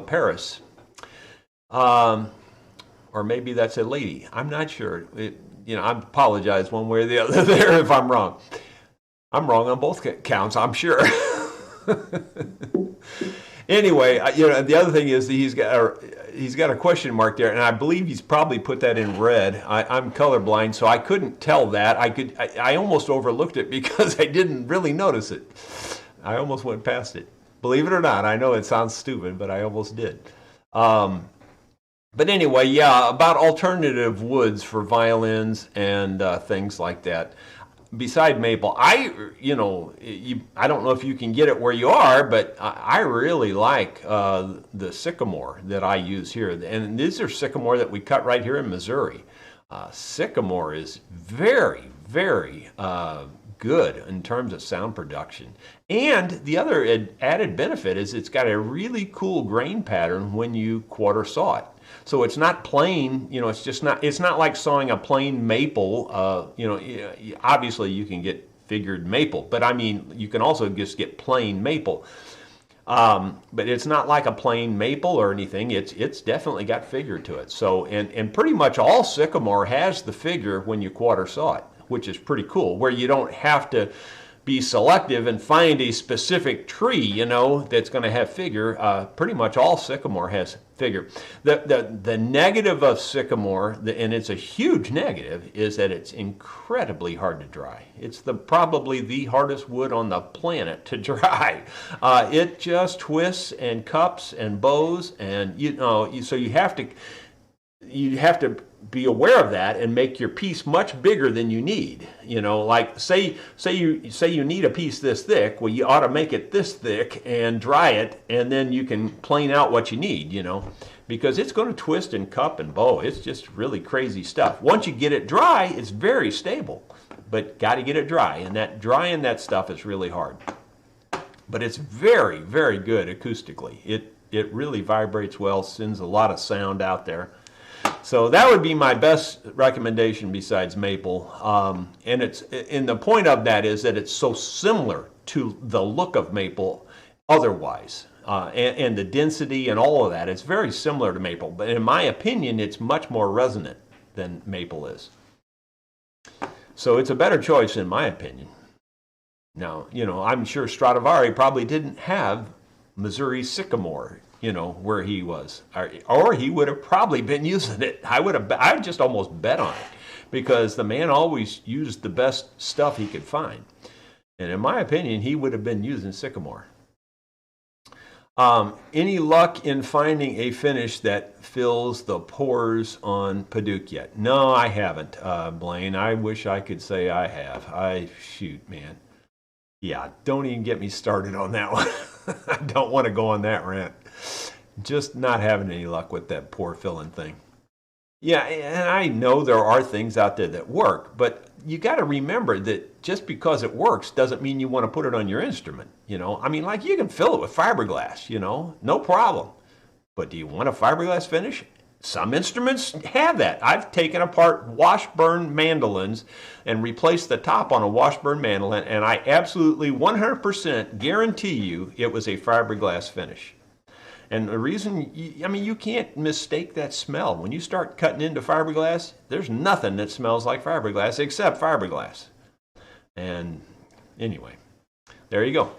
Paris. Or maybe that's a lady. I'm not sure. You know, I apologize one way or the other there if I'm wrong. I'm wrong on both counts, I'm sure. Anyway, you know, the other thing is that he's got a question mark there, and I believe he's probably put that in red. I'm colorblind, so I couldn't tell that. I almost overlooked it because I didn't really notice it. I almost went past it. Believe it or not, I know it sounds stupid, but I almost did. But anyway, yeah, about alternative woods for violins and things like that. Beside maple, I don't know if you can get it where you are, but I really like the sycamore that I use here. And these are sycamore that we cut right here in Missouri. Sycamore is very, very good in terms of sound production. And the other added benefit is it's got a really cool grain pattern when you quarter saw it. So it's not plain, you know, it's not like sawing a plain maple. You know, obviously you can get figured maple, but I mean, you can also just get plain maple. But it's not like a plain maple or anything. It's definitely got figure to it. So, and pretty much all sycamore has the figure when you quarter saw it, which is pretty cool, where you don't have to be selective and find a specific tree, you know, that's going to have figure. Pretty much all sycamore has figure. The negative of sycamore, and it's a huge negative, is that it's incredibly hard to dry. It's probably the hardest wood on the planet to dry. It just twists and cups and bows, and you know, so you have to. you have to be aware of that and make your piece much bigger than you need. You know, like say you need a piece this thick, well, you ought to make it this thick and dry it, and then you can plane out what you need, you know, because it's going to twist and cup and bow. It's just really crazy stuff. Once you get it dry, it's very stable, but got to get it dry, and that drying that stuff is really hard. But it's very, very good acoustically. It really vibrates well, sends a lot of sound out there. So that would be my best recommendation besides maple. And the point of that is that it's so similar to the look of maple otherwise. And the density and all of that, it's very similar to maple. But in my opinion, it's much more resonant than maple is. So it's a better choice in my opinion. Now, you know, I'm sure Stradivari probably didn't have Missouri sycamore, you know, where he was, or he would have probably been using it. I just almost bet on it, because the man always used the best stuff he could find, and in my opinion, he would have been using sycamore. Any luck in finding a finish that fills the pores on Padauk yet? No, I haven't, Blaine. I wish I could say I have. Shoot, man. Yeah, don't even get me started on that one. I don't want to go on that rant. Just not having any luck with that pore filling thing. Yeah, and I know there are things out there that work, but you got to remember that just because it works doesn't mean you want to put it on your instrument, you know? I mean, like, you can fill it with fiberglass, you know, no problem. But do you want a fiberglass finish? Some instruments have that. I've taken apart Washburn mandolins and replaced the top on a Washburn mandolin, and I absolutely 100% guarantee you it was a fiberglass finish. And the reason, I mean, you can't mistake that smell. When you start cutting into fiberglass, there's nothing that smells like fiberglass except fiberglass. And anyway, there you go.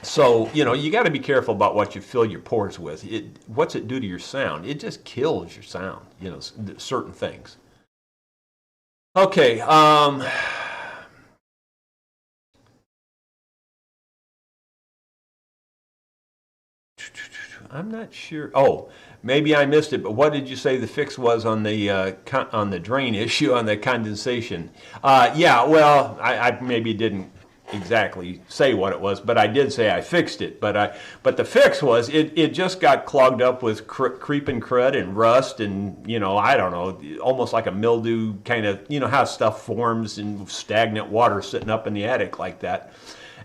So, you know, you got to be careful about what you fill your pores with. What's it do to your sound? It just kills your sound, you know, certain things. Okay, I'm not sure. Oh, maybe I missed it, but what did you say the fix was on the drain issue, on the condensation? Yeah, well, I maybe didn't exactly say what it was, but I did say I fixed it. But the fix was it just got clogged up with creeping crud and rust, and, you know, I don't know, almost like a mildew kind of, you know, how stuff forms in stagnant water sitting up in the attic like that.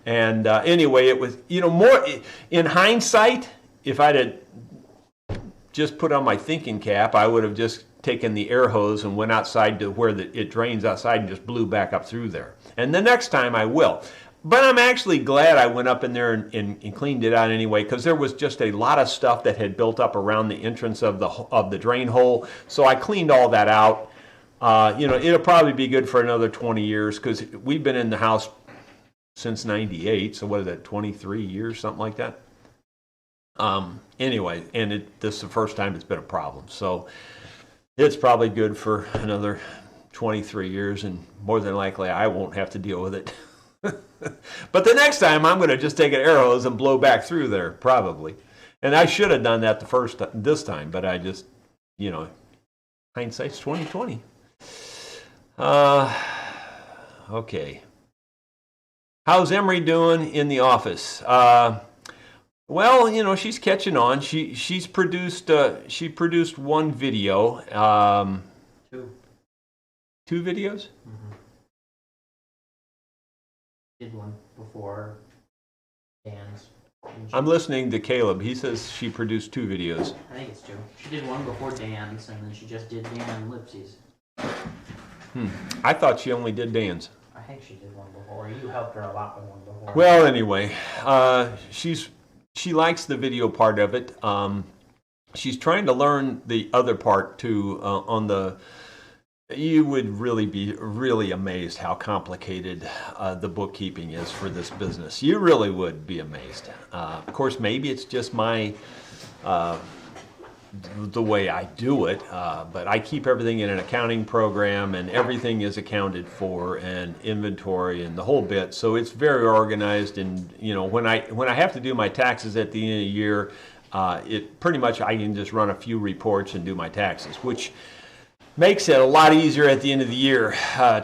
And anyway, it was, you know, more in hindsight, if I'd have just put on my thinking cap, I would have just taken the air hose and went outside to where it drains outside and just blew back up through there. And the next time I will. But I'm actually glad I went up in there and cleaned it out anyway, because there was just a lot of stuff that had built up around the entrance of the drain hole. So I cleaned all that out. You know, it'll probably be good for another 20 years, because we've been in the house since '98. So what is that, 23 years, something like that? Anyway, and this is the first time it's been a problem. So it's probably good for another 23 years, and more than likely I won't have to deal with it. But the next time I'm going to just take an air hose and blow back through there, probably. And I should have done that this time, but I just, you know, hindsight's 20/20. Okay. How's Emery doing in the office? Well, you know, she's catching on. She produced one video. Two videos? Mm-hmm. Did one before Dan's. I'm listening to Caleb. He says she produced 2 videos. I think it's 2. She did one before Dan's, and then she just did Dan and Lipsy's. I thought she only did Dan's. I think she did one before. You helped her a lot with one before. Well, anyway, she likes the video part of it. She's trying to learn the other part too. You would really be amazed how complicated the bookkeeping is for this business. You really would be amazed. Of course, maybe it's just the way I do it, but I keep everything in an accounting program, and everything is accounted for, and inventory and the whole bit. So it's very organized. And, you know, when I have to do my taxes at the end of the year, it pretty much I can just run a few reports and do my taxes, which makes it a lot easier at the end of the year,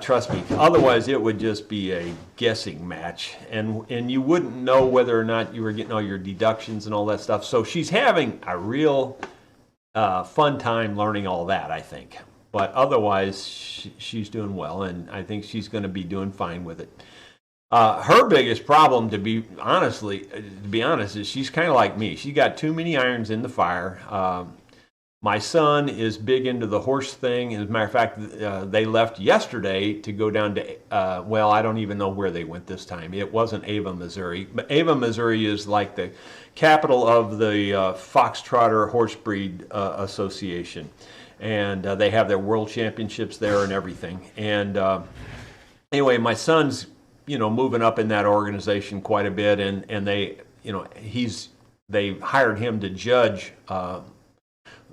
trust me. Otherwise, it would just be a guessing match, and you wouldn't know whether or not you were getting all your deductions and all that stuff. So she's having a real fun time learning all that, I think. But otherwise, she's doing well, and I think she's going to be doing fine with it. Her biggest problem, to be honest, is she's kind of like me. She got too many irons in the fire. My son is big into the horse thing. As a matter of fact, they left yesterday to go down to, well, I don't even know where they went this time. It wasn't Ava, Missouri. But Ava, Missouri is like the capital of the Foxtrotter Horse Breed Association. And they have their world championships there and everything. And anyway, my son's, moving up in that organization quite a bit. And they, they hired him to judge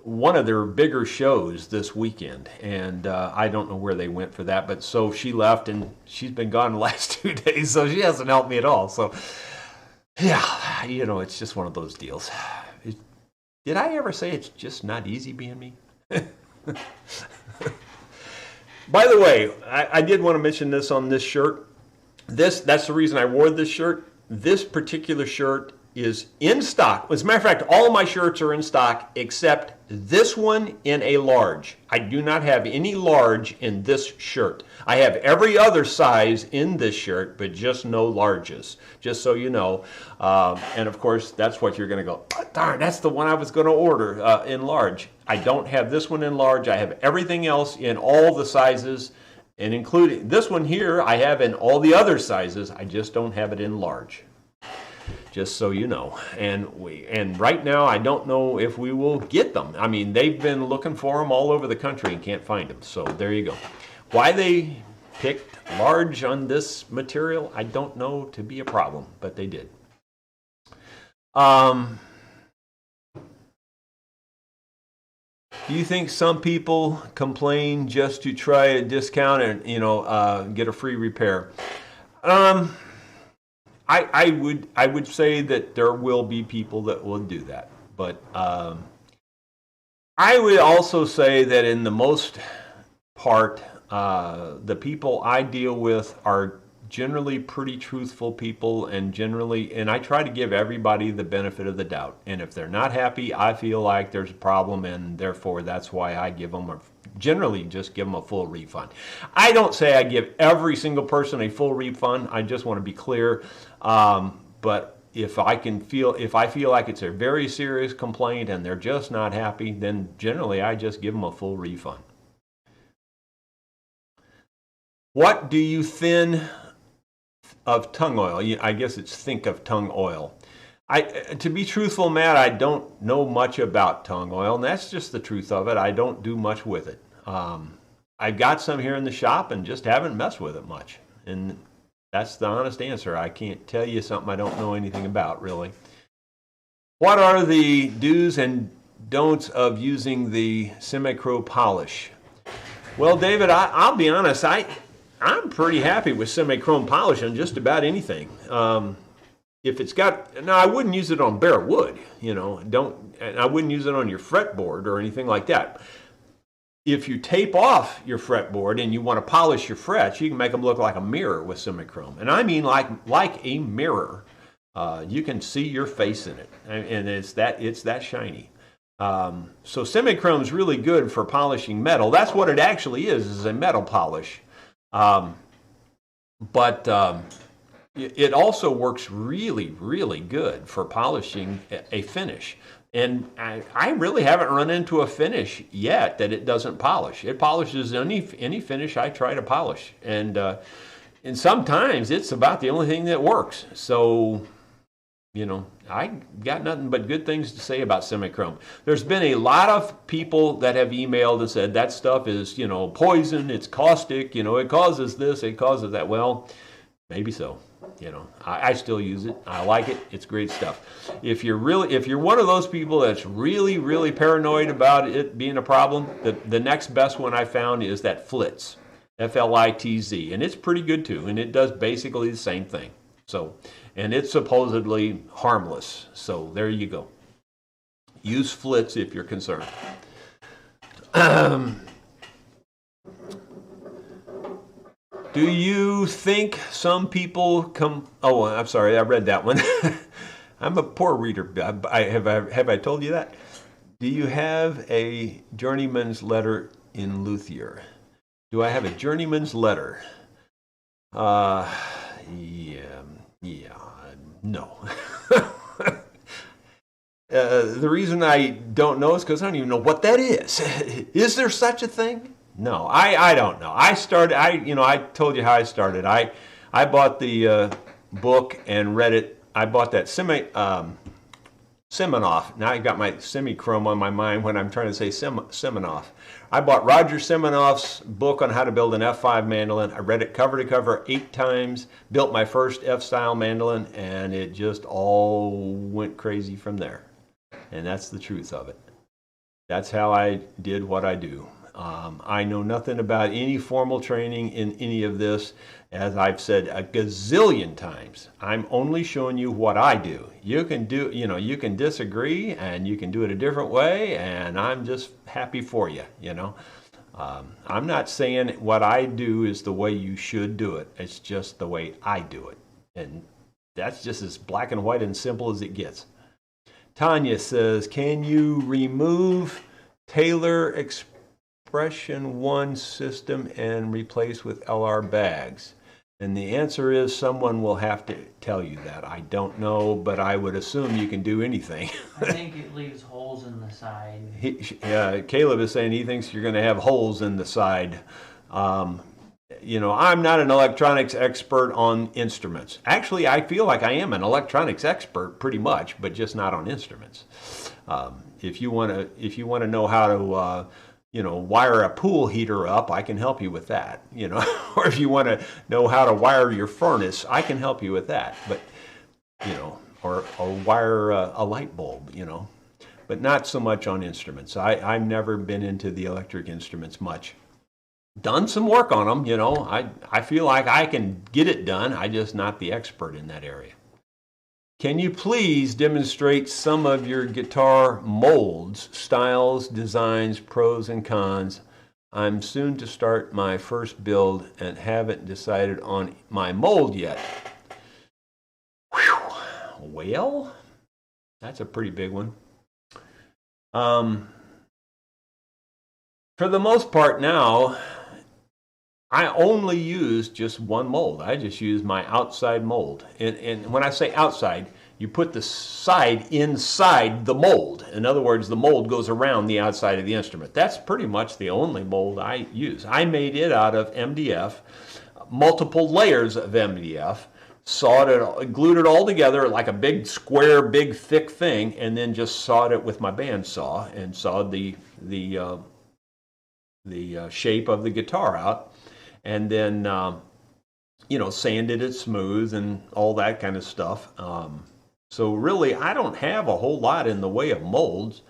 one of their bigger shows this weekend, and I don't know where they went for that, but so she left, and she's been gone the last 2 days, so she hasn't helped me at all. So, yeah, it's just one of those deals. Did I ever say it's just not easy being me? By the way, I did want to mention this on this shirt. That's the reason I wore this shirt. This particular shirt is in stock. As a matter of fact, all of my shirts are in stock except this one in a large. I do not have any large in this shirt. I have every other size in this shirt, but just no larges, just so you know. And of course, that's what you're going to go, oh, darn, that's the one I was going to order in large. I don't have this one in large. I have everything else in all the sizes, and including this one here, I have in all the other sizes. I just don't have it in large. Just so you know. And right now I don't know if we will get them. I mean, they've been looking for them all over the country and can't find them. So there you go. Why they picked large on this material, I don't know to be a problem, but they did. Do you think some people complain just to try a discount and get a free repair? I would say that there will be people that will do that, but I would also say that in the most part, the people I deal with are generally pretty truthful people, and I try to give everybody the benefit of the doubt. And if they're not happy, I feel like there's a problem, and therefore that's why I generally just give them a full refund. I don't say I give every single person a full refund. I just want to be clear. But if I feel like it's a very serious complaint and they're just not happy, then generally I just give them a full refund. What do you think of tongue oil? I guess it's think of tongue oil. To be truthful, Matt, I don't know much about tongue oil, and that's just the truth of it. I don't do much with it. I've got some here in the shop and just haven't messed with it much. And that's the honest answer. I can't tell you something I don't know anything about, really. What are the do's and don'ts of using the Semi-Crow polish? Well, David, I'll be honest. I'm pretty happy with semi-chrome polish on just about anything. If it's got, now I wouldn't use it on bare wood, I wouldn't use it on your fretboard or anything like that. If you tape off your fretboard and you want to polish your frets, you can make them look like a mirror with semi-chrome. And I mean like a mirror. You can see your face in it, and it's that shiny. So semi-chrome is really good for polishing metal. That's what it actually is a metal polish. But it also works really, really good for polishing a finish. And I really haven't run into a finish yet that it doesn't polish. It polishes any finish I try to polish. And sometimes it's about the only thing that works. So, I got nothing but good things to say about semi-chrome. There's been a lot of people that have emailed and said that stuff is, poison, it's caustic, it causes this, it causes that. Well, maybe so. I still use it. I like it. It's great stuff. If you're one of those people that's really, really paranoid about it being a problem, the next best one I found is that Flitz, F-L-I-T-Z, and it's pretty good too, and it does basically the same thing. So, and it's supposedly harmless. So there you go. Use flits if you're concerned. Do you think some people come... Oh, I'm sorry, I read that one. I'm a poor reader. Have I told you that? Do you have a journeyman's letter in luthier? Do I have a journeyman's letter? Yeah, no. The reason I don't know is because I don't even know what that is. Is there such a thing? No, I don't know. I told you how I started. I bought the book and read it. I bought that Semenoff. Now I got my semichrome on my mind when I'm trying to say Semenoff. I bought Roger Semenoff's book on how to build an F5 mandolin. I read it cover to cover 8 times, built my first F-style mandolin, and it just all went crazy from there. And that's the truth of it. That's how I did what I do. I know nothing about any formal training in any of this. As I've said a gazillion times, I'm only showing you what I do. You can you can disagree and you can do it a different way, and I'm just happy for you, I'm not saying what I do is the way you should do it. It's just the way I do it. And that's just as black and white and simple as it gets. Tanya says, can you remove Taylor Expression 1 system and replace with LR bags? And the answer is someone will have to tell you that. I don't know, but I would assume you can do anything. I think it leaves holes in the side. Caleb is saying he thinks you're going to have holes in the side. I'm not an electronics expert on instruments. Actually, I feel like I am an electronics expert pretty much, but just not on instruments. If you want to know how to wire a pool heater up, I can help you with that, or if you want to know how to wire your furnace, I can help you with that, but, or wire a light bulb, but not so much on instruments. I've never been into the electric instruments much. Done some work on them, I feel like I can get it done. I'm just not the expert in that area. Can you please demonstrate some of your guitar molds, styles, designs, pros and cons? I'm soon to start my first build and haven't decided on my mold yet. Whew. Well, that's a pretty big one. For the most part now, I only use just one mold. I just use my outside mold. And when I say outside, you put the side inside the mold. In other words, the mold goes around the outside of the instrument. That's pretty much the only mold I use. I made it out of MDF, multiple layers of MDF, glued it all together like a big square, big thick thing, and then just sawed it with my bandsaw and sawed the shape of the guitar out. And then, sanded it smooth and all that kind of stuff. So really, I don't have a whole lot in the way of molds.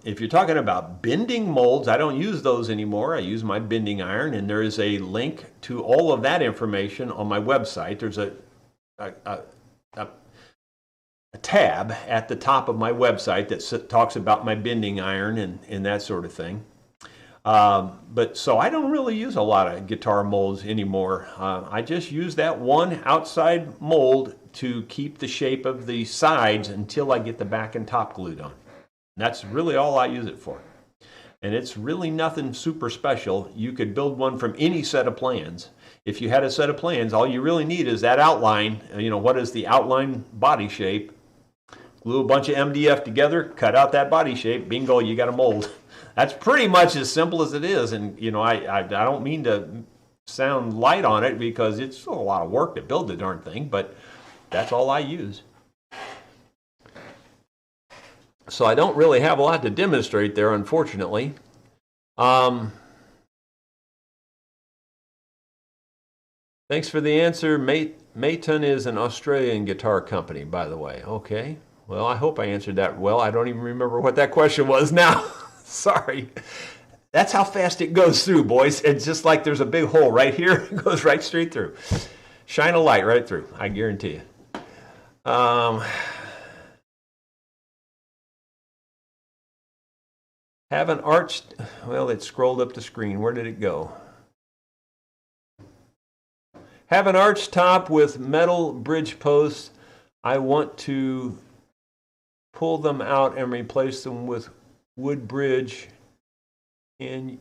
If you're talking about bending molds, I don't use those anymore. I use my bending iron, and there is a link to all of that information on my website. There's a tab at the top of my website that talks about my bending iron and that sort of thing. But so I don't really use a lot of guitar molds anymore. I just use that one outside mold to keep the shape of the sides until I get the back and top glued on. That's really all I use it for. And it's really nothing super special. You could build one from any set of plans. If you had a set of plans, all you really need is that outline. What is the outline body shape? Glue a bunch of MDF together, cut out that body shape, bingo, you got a mold. That's pretty much as simple as it is. And, I don't mean to sound light on it because it's a lot of work to build the darn thing, but that's all I use. So I don't really have a lot to demonstrate there, unfortunately. Thanks for the answer. Mayton is an Australian guitar company, by the way. Okay. Well, I hope I answered that well. I don't even remember what that question was now. Sorry. That's how fast it goes through, boys. It's just like there's a big hole right here. It goes right straight through. Shine a light right through, I guarantee you. Have an arched, well, it scrolled up the screen. Where did it go? Have an arched top with metal bridge posts. I want to pull them out and replace them with wood bridge. And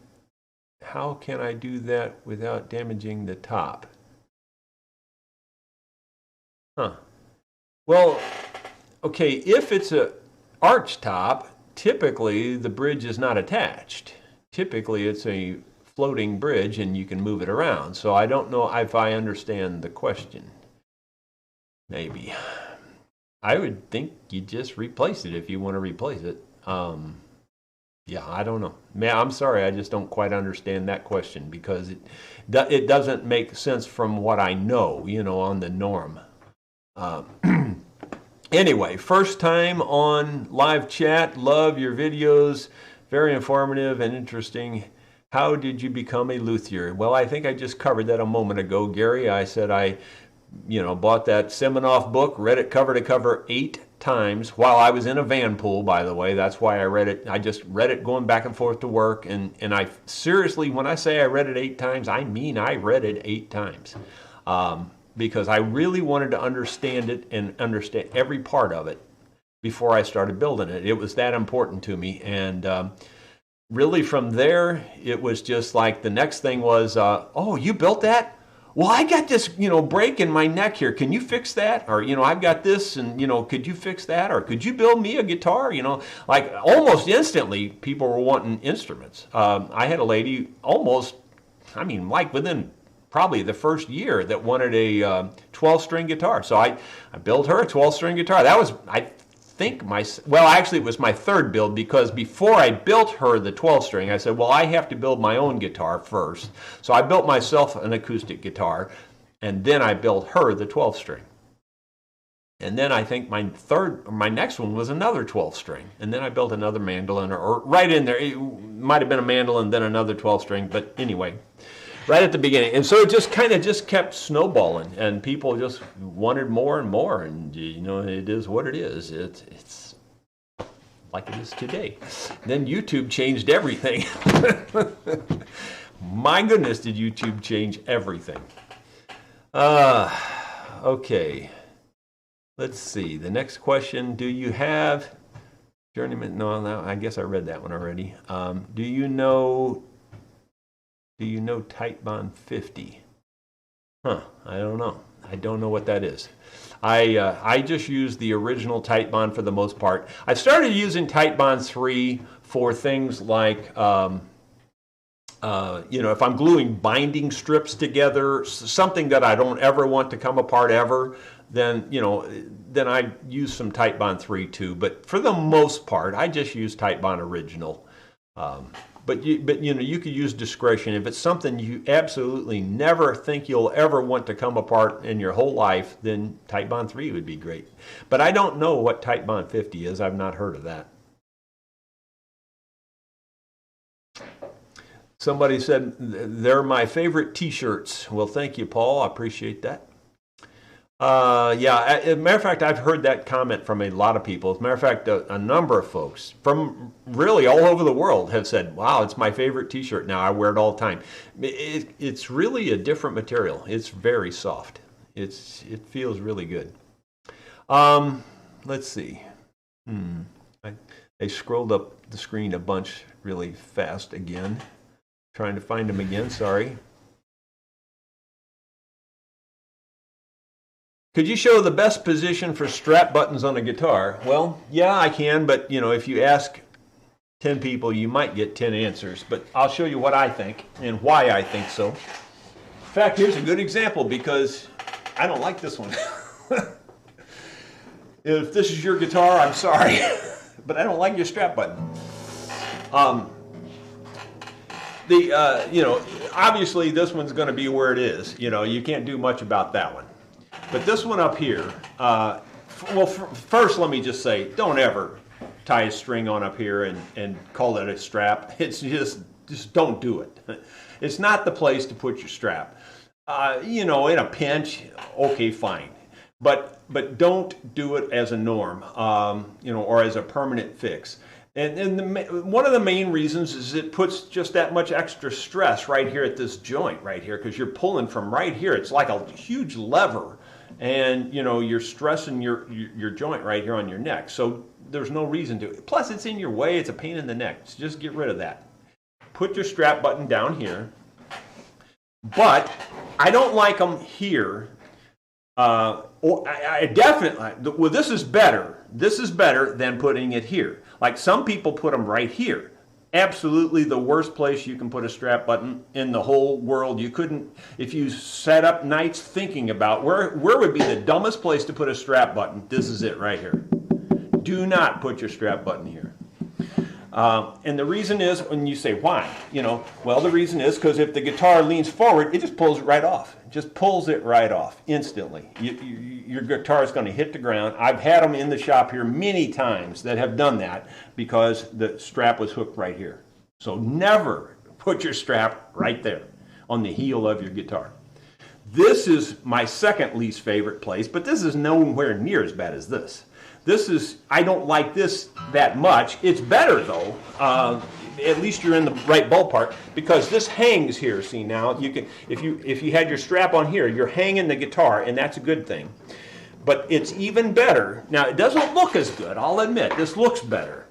how can I do that without damaging the top? Huh. Well, okay, if it's a arch top, typically the bridge is not attached. Typically it's a floating bridge and you can move it around. So I don't know if I understand the question. Maybe. I would think you just replace it if you want to replace it. Yeah, I don't know. Man, I'm sorry, I just don't quite understand that question because it doesn't make sense from what I know, on the norm. Anyway, first time on live chat. Love your videos. Very informative and interesting. How did you become a luthier? Well, I think I just covered that a moment ago, Gary. I said I bought that Seminoff book, read it cover to cover 8 times while I was in a van pool, by the way. That's why I read it. I just read it going back and forth to work. And I seriously, when I say I read it 8 times, I mean I read it 8 times. Because I really wanted to understand it and understand every part of it before I started building it. It was that important to me. And really from there, it was just like the next thing was, oh, you built that? Well, I got this, break in my neck here. Can you fix that? Or, I've got this and, could you fix that? Or could you build me a guitar? Like almost instantly, people were wanting instruments. I had a lady like within probably the first year that wanted a 12-string guitar. So I built her a 12-string guitar. That was, I think, actually it was my third build because before I built her the 12-string, I said, well, I have to build my own guitar first. So I built myself an acoustic guitar, and then I built her the 12-string. And then I think my next one was another 12-string. And then I built another mandolin, or right in there, it might have been a mandolin, then another 12-string, but anyway. Right at the beginning. And so it just kind of kept snowballing and people just wanted more and more. And, it is what it is. It's like it is today. Then YouTube changed everything. My goodness, did YouTube change everything. Okay. Let's see. The next question. Do you have journeyman? No, I guess I read that one already. Do you know Tight Bond 50? I don't know. I don't know what that is. I just use the original Tight Bond for the most part. I started using Tight Bond 3 for things like, if I'm gluing binding strips together, something that I don't ever want to come apart ever, then I use some Tight Bond 3 too. But for the most part, I just use Tight Bond original. But you could use discretion. If it's something you absolutely never think you'll ever want to come apart in your whole life, then Tight Bond 3 would be great. But I don't know what Tight Bond 50 is. I've not heard of that. Somebody said, they're my favorite t-shirts. Well, thank you, Paul. I appreciate that. As a matter of fact, I've heard that comment from a lot of people. As a matter of fact, a number of folks from really all over the world have said, wow, it's my favorite t-shirt now. I wear it all the time. It's really a different material. It's very soft. It feels really good. Let's see. I scrolled up the screen a bunch really fast again. Trying to find them again, sorry. Could you show the best position for strap buttons on a guitar? Well, yeah, I can, but if you ask 10 people, you might get 10 answers. But I'll show you what I think and why I think so. In fact, here's a good example because I don't like this one. If this is your guitar, I'm sorry, but I don't like your strap button. Obviously this one's going to be where it is. You can't do much about that one. But this one up here, first let me just say, don't ever tie a string on up here and call it a strap. It's just don't do it. It's not the place to put your strap. In a pinch, okay, fine. But don't do it as a norm, or as a permanent fix. One of the main reasons is it puts just that much extra stress right here at this joint right here, because you're pulling from right here. It's like a huge lever, and you know you're stressing your joint right here on your neck. So there's no reason to. Plus, it's in your way. It's a pain in the neck. So just get rid of that. Put your strap button down here. But I don't like them here. I definitely, well, this is better. This is better than putting it here. Like some people put them right here. Absolutely the worst place you can put a strap button in the whole world. You couldn't, if you sat up nights thinking about where would be the dumbest place to put a strap button, this is it right here. Do not put your strap button here. And the reason is, when you say why, well, the reason is because if the guitar leans forward, it just pulls it right off. It just pulls it right off instantly. Your guitar is going to hit the ground. I've had them in the shop here many times that have done that because the strap was hooked right here. So never put your strap right there on the heel of your guitar. This is my second least favorite place, but this is nowhere near as bad as this. I don't like this that much. It's better though. At least you're in the right ballpark because this hangs here. See now, you can if you had your strap on here, you're hanging the guitar, and that's a good thing. But it's even better. Now it doesn't look as good. I'll admit this looks better,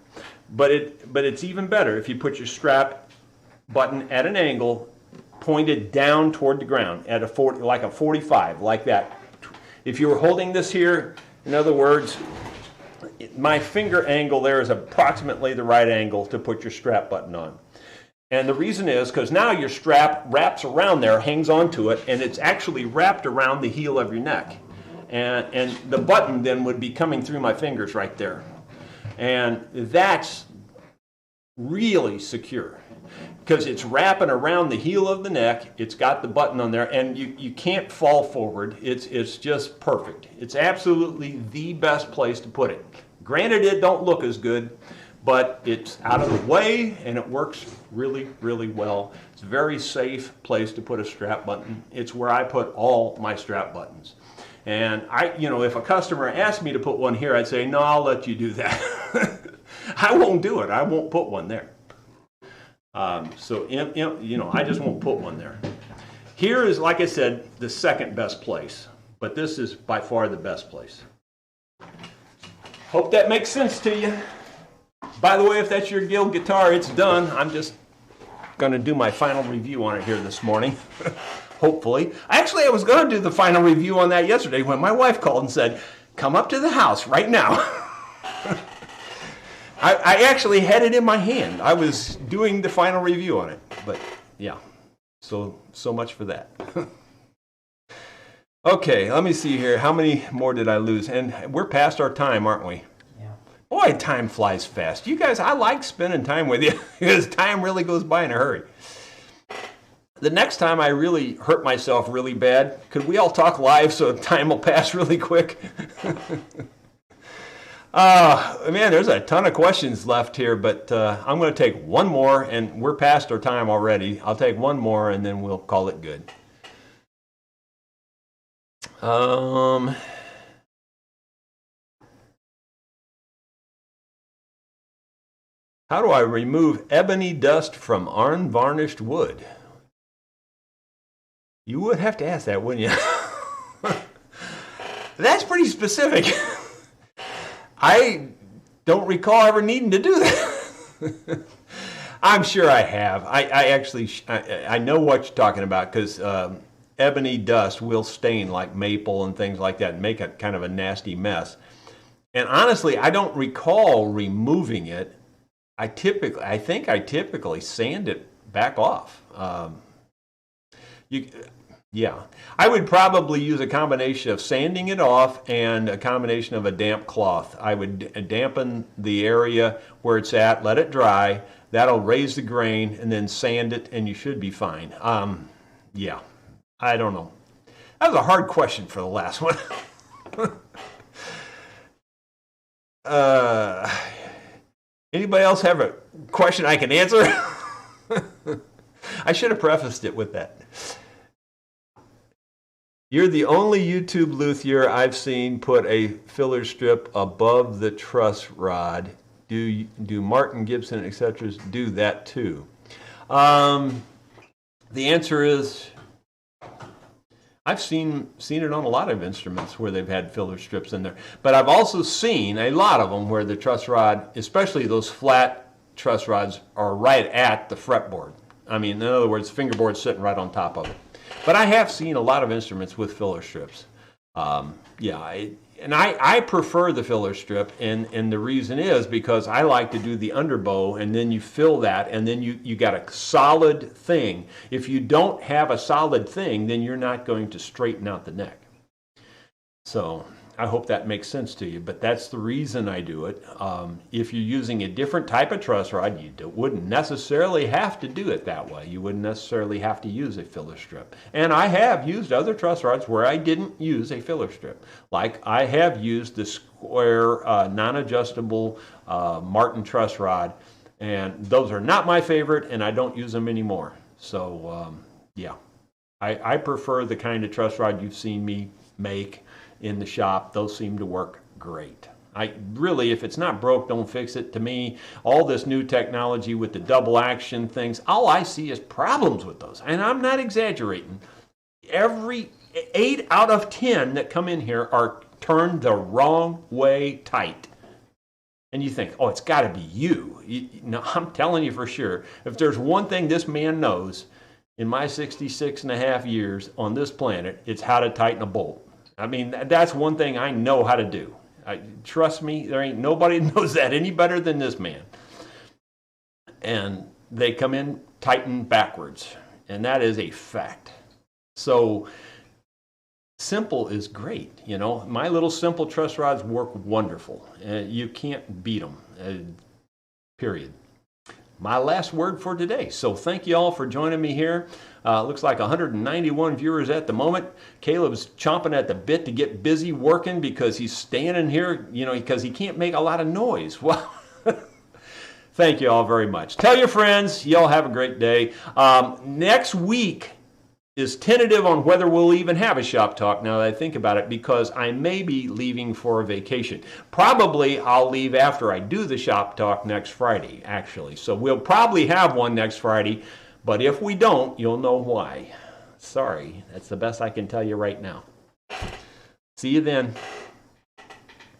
but it's even better if you put your strap button at an angle, pointed down toward the ground at like a 45, like that. If you were holding this here, in other words, my finger angle there is approximately the right angle to put your strap button on. And the reason is because now your strap wraps around there, hangs onto it, and it's actually wrapped around the heel of your neck. And the button then would be coming through my fingers right there. And that's really secure because it's wrapping around the heel of the neck. It's got the button on there, and you can't fall forward. It's just perfect. It's absolutely the best place to put it. Granted, it don't look as good, but it's out of the way, and it works really, really well. It's a very safe place to put a strap button. It's where I put all my strap buttons. And if a customer asked me to put one here, I'd say, no, I'll let you do that. I won't do it. I won't put one there. I just won't put one there. Here is, like I said, the second best place, but this is by far the best place. Hope that makes sense to you. By the way, if that's your Guild guitar, it's done. I'm just going to do my final review on it here this morning, hopefully. Actually, I was going to do the final review on that yesterday when my wife called and said, come up to the house right now. I actually had it in my hand. I was doing the final review on it, but yeah, so much for that. Okay, let me see here. How many more did I lose? And we're past our time, aren't we? Yeah. Boy, time flies fast. You guys, I like spending time with you because time really goes by in a hurry. The next time I really hurt myself really bad, could we all talk live so time will pass really quick? Man, there's a ton of questions left here, but I'm going to take one more, and we're past our time already. I'll take one more, and then we'll call it good. How do I remove ebony dust from unvarnished wood? You would have to ask that, wouldn't you? That's pretty specific. I don't recall ever needing to do that. I'm sure I have. I know what you're talking about because ebony dust will stain like maple and things like that and make a kind of a nasty mess. And honestly, I don't recall removing it. I think I typically sand it back off. Yeah, I would probably use a combination of sanding it off and a combination of a damp cloth. I would dampen the area where it's at, let it dry. That'll raise the grain, and then sand it, and you should be fine. Yeah, I don't know. That was a hard question for the last one. Anybody else have a question I can answer? I should have prefaced it with that. You're the only YouTube luthier I've seen put a filler strip above the truss rod. do Martin, Gibson, etc. do that too? The answer is, I've seen it on a lot of instruments where they've had filler strips in there. But I've also seen a lot of them where the truss rod, especially those flat truss rods, are right at the fretboard. I mean, in other words, fingerboard's sitting right on top of it. But I have seen a lot of instruments with filler strips. I prefer the filler strip, and the reason is because I like to do the underbow, and then you fill that, and then you got a solid thing. If you don't have a solid thing, then you're not going to straighten out the neck. So I hope that makes sense to you, but that's the reason I do it. If you're using a different type of truss rod, you wouldn't necessarily have to do it that way. You wouldn't necessarily have to use a filler strip. And I have used other truss rods where I didn't use a filler strip. Like I have used the square, non-adjustable Martin truss rod, and those are not my favorite, and I don't use them anymore. So, I prefer the kind of truss rod you've seen me make in the shop. Those seem to work great. If it's not broke, don't fix it. To me, all this new technology with the double action things, all I see is problems with those. And I'm not exaggerating. Every 8 out of 10 that come in here are turned the wrong way tight. And you think, oh, it's got to be you. No, I'm telling you for sure. If there's one thing this man knows in my 66 and a half years on this planet, it's how to tighten a bolt. I mean, that's one thing I know how to do. Trust me, there ain't nobody knows that any better than this man. And they come in tightened backwards, and that is a fact. So simple is great. You know, my little simple truss rods work wonderful. You can't beat them, period. My last word for today. So thank you all for joining me here. Looks like 191 viewers at the moment. Caleb's chomping at the bit to get busy working because he's standing here, because he can't make a lot of noise. Well, thank you all very much. Tell your friends. Y'all have a great day. Next week is tentative on whether we'll even have a shop talk now that I think about it, because I may be leaving for a vacation. Probably I'll leave after I do the shop talk next Friday, actually. So we'll probably have one next Friday, but if we don't, you'll know why. Sorry, that's the best I can tell you right now. See you then.